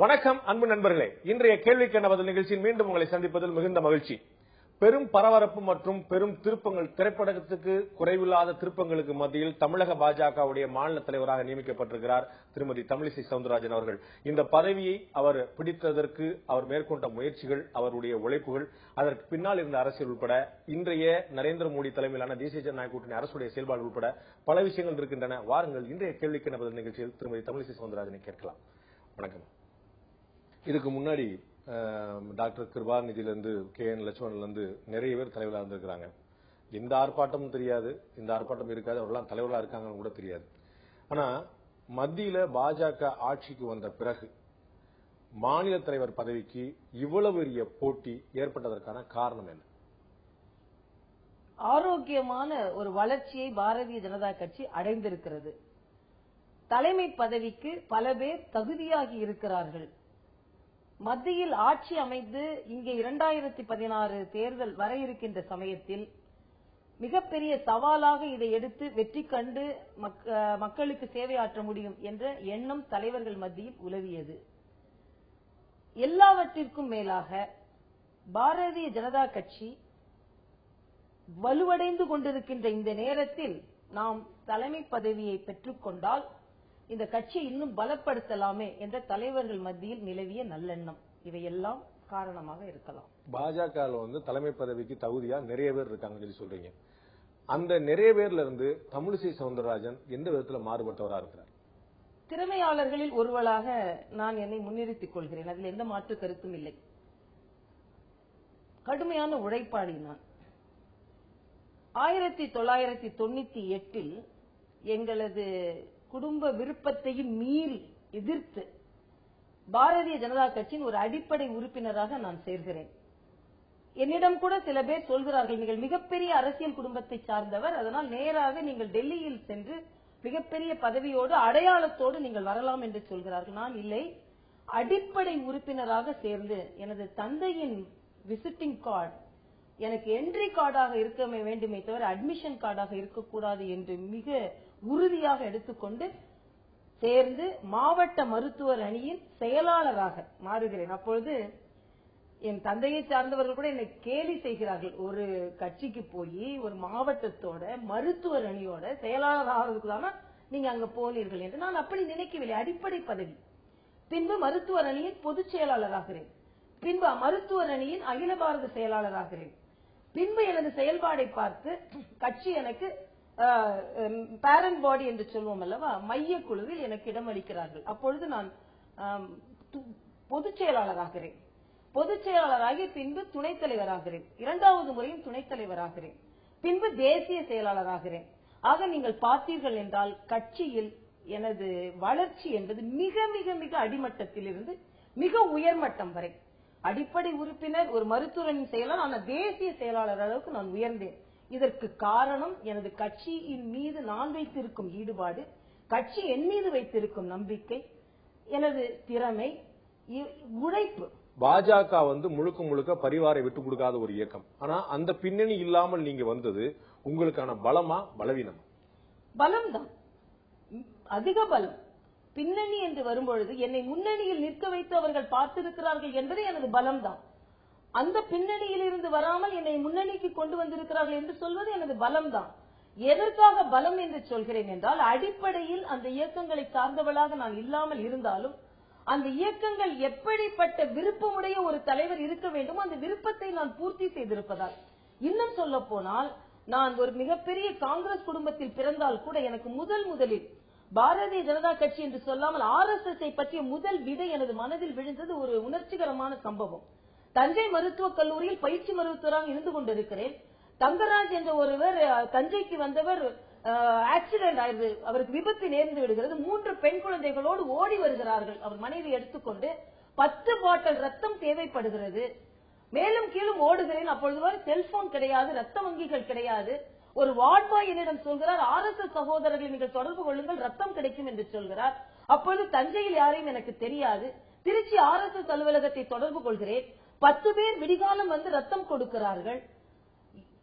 வணக்கம் அன்பு நண்பர்களே, இன்றைய கேள்விக்கான பதில் நிகழ்ச்சியில் மீண்டும் உங்களை சந்திப்பதில் மிகுந்த மகிழ்ச்சி. பெரும் பரபரப்பு மற்றும் பெரும் திருப்பங்கள், திரைப்படத்துக்கு குறைவில்லாத திருப்பங்களுக்கு மத்தியில் தமிழக பாஜகவுடைய மாநில தலைவராக நியமிக்கப்பட்டிருக்கிறார் திருமதி தமிழிசை சவுந்தரராஜன் அவர்கள். இந்த பதவியை அவர் பிடித்ததற்கு அவர் மேற்கொண்ட முயற்சிகள், அவருடைய உழைப்புகள், அதற்கு பின்னால் இருந்த அரசியல் உட்பட இன்றைய நரேந்திர மோடி தலைமையிலான தேசிய ஜனநாயக கூட்டணி அரசுடைய செயல்பாடு உட்பட பல விஷயங்கள் இருக்கின்றன. வாருங்கள், இன்றைய கேள்விக்கான பதில் நிகழ்ச்சியில் திருமதி தமிழிசை சவுந்தரராஜனை கேட்கலாம். வணக்கம். இதுக்கு முன்னாடி டாக்டர் கிருபாநிதியிலிருந்து KN லட்சுமணன்ல நிறைய பேர் தலைவராக இருந்திருக்கிறாங்க. இந்த ஆர்ப்பாட்டமும் தெரியாது, இந்த ஆர்ப்பாட்டம் இருக்காது, அவரெல்லாம் தலைவராக இருக்காங்கன்னு கூட தெரியாது. ஆனா மத்தியில பாஜக ஆட்சிக்கு வந்த பிறகு மாநில தலைவர் பதவிக்கு இவ்வளவு பெரிய போட்டி ஏற்பட்டதற்கான காரணம் என்ன? ஆரோக்கியமான ஒரு வளர்ச்சியை பாரதிய ஜனதா கட்சி அடைந்திருக்கிறது. தலைமை பதவிக்கு பல பேர் தகுதியாகி இருக்கிறார்கள். மத்தியில் ஆட்சி அமைந்து இங்கே 2016 தேர்தல் வர இருக்கின்ற சமயத்தில் மிகப்பெரிய சவாலாக இதை எடுத்து வெற்றி கண்டு மக்களுக்கு சேவையாற்ற முடியும் என்ற எண்ணம் தலைவர்கள் மத்தியில் உலவியது. எல்லாவற்றிற்கும் மேலாக பாரதிய ஜனதா கட்சி வலுவடைந்து கொண்டிருக்கின்ற இந்த நேரத்தில் நாம் தலைமை பதவியை பெற்றுக்கொண்டால் இந்த கட்சியை இன்னும் பலப்படுத்தலாமே என்ற தலைவர்கள் மத்தியில் நிலவிய நல்லெண்ணம், இவையெல்லாம் காரணமாக இருக்கலாம். பாஜக தலைமை பதவிக்கு தகுதியா நிறைய பேர் இருக்காங்க சொல்றீங்க. அந்த நிறைய பேர்ல இருந்து தமிழிசை சவுந்தரராஜன் எந்த விதத்தில் மாறுபட்டவராக இருக்கிறார்? திறமையாளர்களில் ஒருவராக நான் என்னை முன்னிறுத்திக் கொள்கிறேன், அதில் எந்த மாற்று கருத்தும் இல்லை. கடுமையான உழைப்பாளி நான். 1998 எங்களது குடும்ப விருப்பத்தையும் மீறி எதிர்த்து பாரதிய ஜனதா கட்சியின் ஒரு அடிப்படை உறுப்பினராக நான் சேர்கிறேன். என்னிடம் கூட சில பேர் சொல்கிறார்கள், நீங்கள் மிகப்பெரிய அரசியல் குடும்பத்தை சார்ந்தவர், அதனால் நேராக நீங்கள் டெல்லியில் சென்று மிகப்பெரிய பதவியோடு அடையாளத்தோடு நீங்கள் வரலாம் என்று சொல்கிறார்கள். நான் இல்லை, அடிப்படை உறுப்பினராக சேர்ந்து எனது தந்தையின் விசிட்டிங் கார்டு எனக்கு என்ட்ரி கார்டாக இருக்க வேண்டுமே தவிர அட்மிஷன் கார்டாக இருக்கக்கூடாது என்று மிக உறுதியாக எடுத்துக்கொண்டு சேர்ந்து மாவட்ட மருத்துவர் அணியின் செயலாளராக மாறுகிறேன். அப்பொழுது என் தந்தையை சார்ந்தவர்கள் கூட என்னை கேலி செய்கிறார்கள், ஒரு கட்சிக்கு போய் ஒரு மாவட்டத்தோட மருத்துவர் அணியோட செயலாளர் ஆகிறதுக்கு தானே நீங்க அங்க போனீர்கள் என்று. நான் அப்படி நினைக்கவில்லை. அடிப்படை பதவி. பின்பு மருத்துவர் அணியின் பொதுச் செயலாளராகிறேன். பின்பு மருத்துவர் அணியின் அகில பாரத செயலாளராகிறேன். பின்பு எனது செயல்பாடை பார்த்து கட்சி எனக்கு பேரண்ட் பாடி என்று சொல்வோம் அல்லவா, மைய குழுவில் எனக்கு இடம் அளிக்கிறார்கள். அப்பொழுது நான் பொதுச் செயலாளராகிறேன். பொதுச் செயலாளராகி பின்பு துணைத் தலைவராகிறேன். 2வது முறையும் துணைத் தலைவராகிறேன். பின்பு தேசிய செயலாளராகிறேன். ஆக நீங்கள் பார்த்தீர்கள் என்றால் கட்சியில் எனது வளர்ச்சி என்பது மிக மிக மிக அடிமட்டத்தில் இருந்து மிக உயர்மட்டம் வரை, அடிப்படை உறுப்பினர், ஒரு மருத்துவரின் செயலாளர், ஆனால் தேசிய செயலாளர் அளவுக்கு நான் உயர்ந்தேன். இதற்கு காரணம் எனது கட்சியின் மீது நான் வைத்திருக்கும் ஈடுபாடு, கட்சி என் மீது வைத்திருக்கும் நம்பிக்கை, எனது திறமை, உழைப்பு. பாஜக முழுக்க முழுக்க பரிவாரை விட்டு கொடுக்காத ஒரு இயக்கம். ஆனா அந்த பின்னணி இல்லாமல் நீங்க வந்தது உங்களுக்கான பலமா பலவீனமா? பலம்தான், அதிக பலம். பின்னணி என்று வரும்பொழுது என்னை முன்னணியில் நிற்க வைத்து அவர்கள் பார்த்திருக்கிறார்கள் என்பது எனது பலம்தான். அந்த பின்னணியில் இருந்து வராமல் என்னை முன்னணிக்கு கொண்டு வந்திருக்கிறார்கள் என்று சொல்வது எனது பலம்தான். எதற்காக பலம் என்று சொல்கிறேன் என்றால், அடிப்படையில் அந்த இயக்கங்களை சார்ந்தவளாக நான் இல்லாமல் இருந்தாலும் அந்த இயக்கங்கள் எப்படிப்பட்ட விருப்பமுடைய ஒரு தலைவர் இருக்க வேண்டும், அந்த விருப்பத்தை நான் பூர்த்தி செய்திருப்பதால். இன்னும் சொல்ல போனால், நான் ஒரு மிகப்பெரிய காங்கிரஸ் குடும்பத்தில் பிறந்தால் கூட எனக்கு முதலில் பாரதிய ஜனதா கட்சி என்று சொல்லாமல் RSS பற்றிய முதல் விதை எனது மனதில் விழுந்தது ஒரு உணர்ச்சிகரமான சம்பவம். தஞ்சை மருத்துவக் கல்லூரியில் பயிற்சி மருத்துவராக இருந்து கொண்டிருக்கிறேன். தங்கராஜ் என்ற ஒருவர் தஞ்சைக்கு வந்தவர் ஆக்சிடென்ட் ஆயிடுது, அவருக்கு விபத்து நேர்ந்து விடுகிறது. 3 பெண் குழந்தைகளோடு ஓடி வருகிறார்கள். அவர் மனைவி எடுத்துக்கொண்டு 10 பாட்டில் ரத்தம் தேவைப்படுகிறது. மேலும் கீழும் ஓடுகிறேன். அப்பொழுது செல்போன் கிடையாது, ரத்த வங்கிகள் கிடையாது. ஒரு வார்ட் பாய் என்னிடம் சொல்கிறார், RSS சகோதரர்களை நீங்கள் தொடர்பு கொள்ளுங்கள், ரத்தம் கிடைக்கும் என்று சொல்கிறார். அப்பொழுது தஞ்சையில் யாரையும் எனக்கு தெரியாது. திருச்சி RSS அலுவலகத்தை தொடர்பு கொள்கிறேன். 10 பேர் விடிகாலம் வந்து ரத்தம் கொடுக்கிறார்கள்.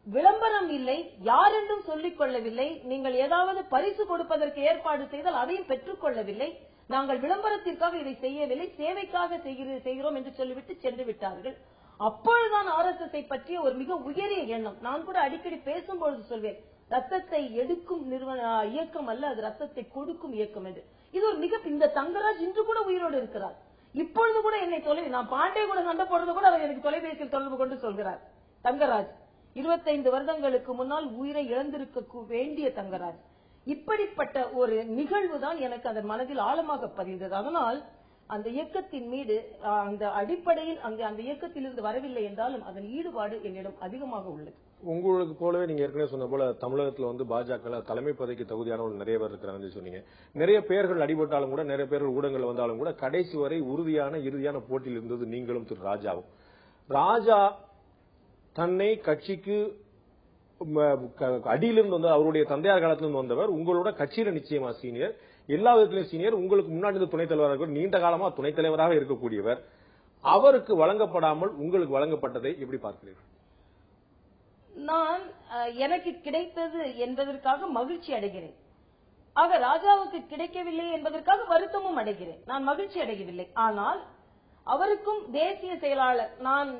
விளம்பரம் இல்லை, யார் என்றும் சொல்லிக் கொள்ளவில்லை. நீங்கள் ஏதாவது பரிசு கொடுப்பதற்கு ஏற்பாடு செய்தால் அதையும் பெற்றுக் கொள்ளவில்லை. நாங்கள் விளம்பரத்திற்காக இதை செய்யவில்லை, சேவைக்காக செய்கிறோம் என்று சொல்லிவிட்டு சென்று விட்டார்கள். அப்பொழுதுதான் RSS பற்றிய ஒரு மிக உயரிய எண்ணம். நான் கூட அடிக்கடி பேசும்பொழுது சொல்வேன், ரத்தத்தை எடுக்கும் இயக்கம் அல்ல, அது ரத்தத்தை கொடுக்கும் இயக்கம் என்று. இது ஒரு மிக, இந்த தங்கராஜ் இன்று கூட உயிரோடு இருக்கிறார். இப்பொழுது கூட என்னை நான் பாண்டே கூட சண்டை போடுறது கூட அவர் எனக்கு தொலைபேசியில் தொடர்பு கொண்டு சொல்கிறார். தங்கராஜ் 25 வருடங்களுக்கு முன்னால் உயிரை இழந்திருக்க வேண்டிய தங்கராஜ். இப்படிப்பட்ட ஒரு நிகழ்வு தான் எனக்கு அதன் மனதில் ஆழமாக பதிந்தது. அதனால் அந்த இயக்கத்தின் மீது அந்த அடிப்படையில் அந்த இயக்கத்திலிருந்து வரவில்லை என்றாலும் அதன் ஈடுபாடு என்னிடம் அதிகமாக உள்ளது. உங்களுக்கு போலவே நீங்க ஏற்கனவே சொன்ன போல தமிழகத்துல வந்து பாஜக தலைமை பதவிக்கு தகுதியானவர்கள் நிறைய பேர் இருக்கிறாங்கன்னு சொன்னீங்க. நிறைய பேர்கள் அடிபட்டாலும் கூட, நிறைய பேர்கள் ஊடகங்கள் வந்தாலும் கூட, கடைசி வரை இறுதியான போட்டியில் இருந்தது நீங்களும் திரு ராஜாவும். ராஜா தன்னை கட்சிக்கு அடியிலிருந்து வந்து அவருடைய தந்தையார் காலத்திலிருந்து வந்தவர், உங்களோட கட்சியில நிச்சயமா சீனியர், எல்லா விதத்திலும் சீனியர், உங்களுக்கு முன்னாடி துணைத் தலைவராக நீண்ட காலமா துணைத் தலைவராக இருக்கக்கூடியவர். அவருக்கு வழங்கப்படாமல் உங்களுக்கு வழங்கப்பட்டதை எப்படி பார்க்கிறீர்கள்? நான் எனக்கு கிடைத்தது என்பதற்காக மகிழ்ச்சி அடைகிறேன். ஆக ராஜாவுக்கு கிடைக்கவில்லை என்பதற்காக வருத்தமும் அடைகிறேன். நான் மகிழ்ச்சி அடையவில்லை. ஆனால் அவருக்கும் தேசிய செயலாளர், நான்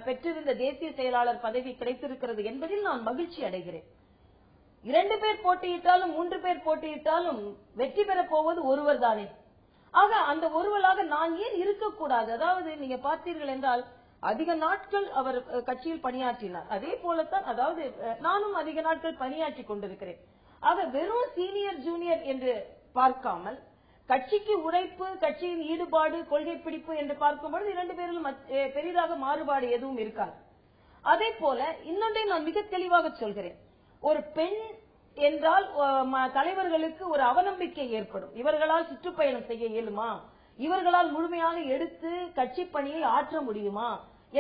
பெற்றிருந்த தேசிய செயலாளர் பதவி கிடைத்திருக்கிறது என்பதில் நான் மகிழ்ச்சி அடைகிறேன். 2 பேர் போட்டியிட்டாலும் 3 பேர் போட்டியிட்டாலும் வெற்றி பெற போவது ஒருவர் தானே. ஆக அந்த ஒருவராக நான் ஏன் இருக்கக்கூடாது? அதாவது நீங்க பார்த்தீர்கள் என்றால் அதிக நாட்கள் அவர் கட்சியில் பணியாற்றினார். அதே போலத்தான், அதாவது நானும் அதிக நாட்கள் பணியாற்றி கொண்டிருக்கிறேன். ஆக வெறும் சீனியர் ஜூனியர் என்று பார்க்காமல் கட்சிக்கு உழைப்பு, கட்சியின் ஈடுபாடு, கொள்கை பிடிப்பு என்று பார்க்கும்போது 2 பேரிலும் பெரிதாக மாறுபாடு எதுவும் இருக்காது. அதே போல இன்னொன்றை நான் மிக தெளிவாக சொல்கிறேன். ஒரு பெண் என்றால் தலைவர்களுக்கு ஒரு அவநம்பிக்கை ஏற்படும். இவர்களால் சுற்றுப்பயணம் செய்ய இயலுமா, இவர்களால் முழுமையாக எடுத்து கட்சி பணியை ஆற்ற முடியுமா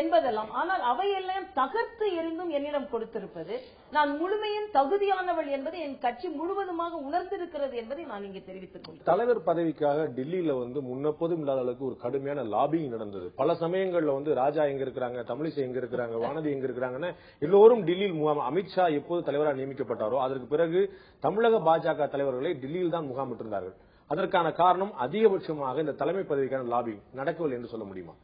என்பதெல்லாம். ஆனால் அவையெல்லாம் தகர்த்து எறிந்தும் என்னிடம் கொடுத்திருப்பது, நான் முழுமையின் தகுதியானவள் என்பதை என் கட்சி முழுவதுமாக உணர்ந்திருக்கிறது என்பதை நான் இங்கே தெரிவித்துக் கொள்கிறேன். தலைவர் பதவிக்காக டெல்லியில வந்து முன்னப்போதும் இல்லாத அளவுக்கு ஒரு கடுமையான லாபிங் நடந்தது. பல சமயங்கள்ல வந்து ராஜா எங்க இருக்கிறாங்க, தமிழிசை எங்க இருக்கிறாங்க, வானதி எங்க இருக்கிறாங்கன்னு எல்லோரும் டெல்லியில் அமித்ஷா எப்போது தலைவராக நியமிக்கப்பட்டாரோ அதற்கு பிறகு தமிழக பாஜக தலைவர்களை டெல்லியில் தான் முகாமிட்டிருந்தார்கள். அதற்கான காரணம் அதிகபட்சமாக இந்த தலைமை பதவிக்கான லாபிங் நடக்கவில்லை என்று சொல்ல முடியுமா?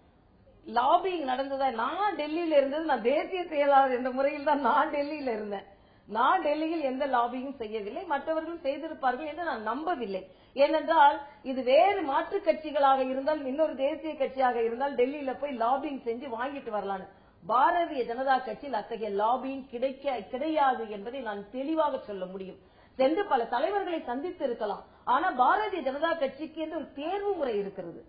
லாபிங் நடந்ததா? நான் டெல்லியில இருந்தது, நான் தேசிய செயலாளர் என்ற முறையில் தான் நான் டெல்லியில இருந்தேன். நான் டெல்லியில் எந்த லாபியும் செய்யவில்லை, மற்றவர்கள் செய்திருப்பார்கள் என்று நான் நம்பவில்லை. ஏனென்றால் இது வேறு மாற்று கட்சிகளாக இருந்தால், இன்னொரு தேசிய கட்சியாக இருந்தால் டெல்லியில போய் லாபிங் செஞ்சு வாங்கிட்டு வரலாம். பாரதிய ஜனதா கட்சியில் அத்தகைய லாபிங் கிடையாது என்பதை நான் தெளிவாக சொல்ல முடியும். சென்று பல தலைவர்களை சந்தித்து இருக்கலாம், ஆனா பாரதிய ஜனதா கட்சிக்கு என்று ஒரு தேர்வு முறை இருக்கிறது.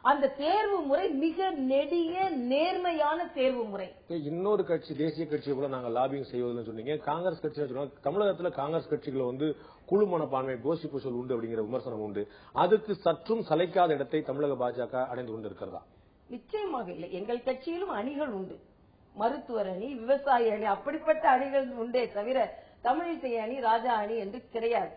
அந்த தேர்வு முறை மிக நெடிய நேர்மையான தேர்வு முறை. இன்னொரு கட்சி, தேசிய கட்சியை கூட நாங்க லாபிங் செய்வதில்லை சொன்னீங்க. காங்கிரஸ் கட்சி தமிழகத்துல காங்கிரஸ் கட்சிகளை வந்து குழு மனப்பான்மை, கோஷிப்பு சொல் உண்டு அப்படிங்கிற விமர்சனம் உண்டு. அதுக்கு சற்றும் சளைக்காத இடத்தை தமிழக பாஜக அடைந்து கொண்டிருக்கிறதா? நிச்சயமாக இல்லை. எங்கள் கட்சியிலும் அணிகள் உண்டு. மருத்துவர் அணி, விவசாய அணி, அப்படிப்பட்ட அணிகள் உண்டே தவிர தமிழிசை அணி, ராஜா அணி என்று கிடையாது.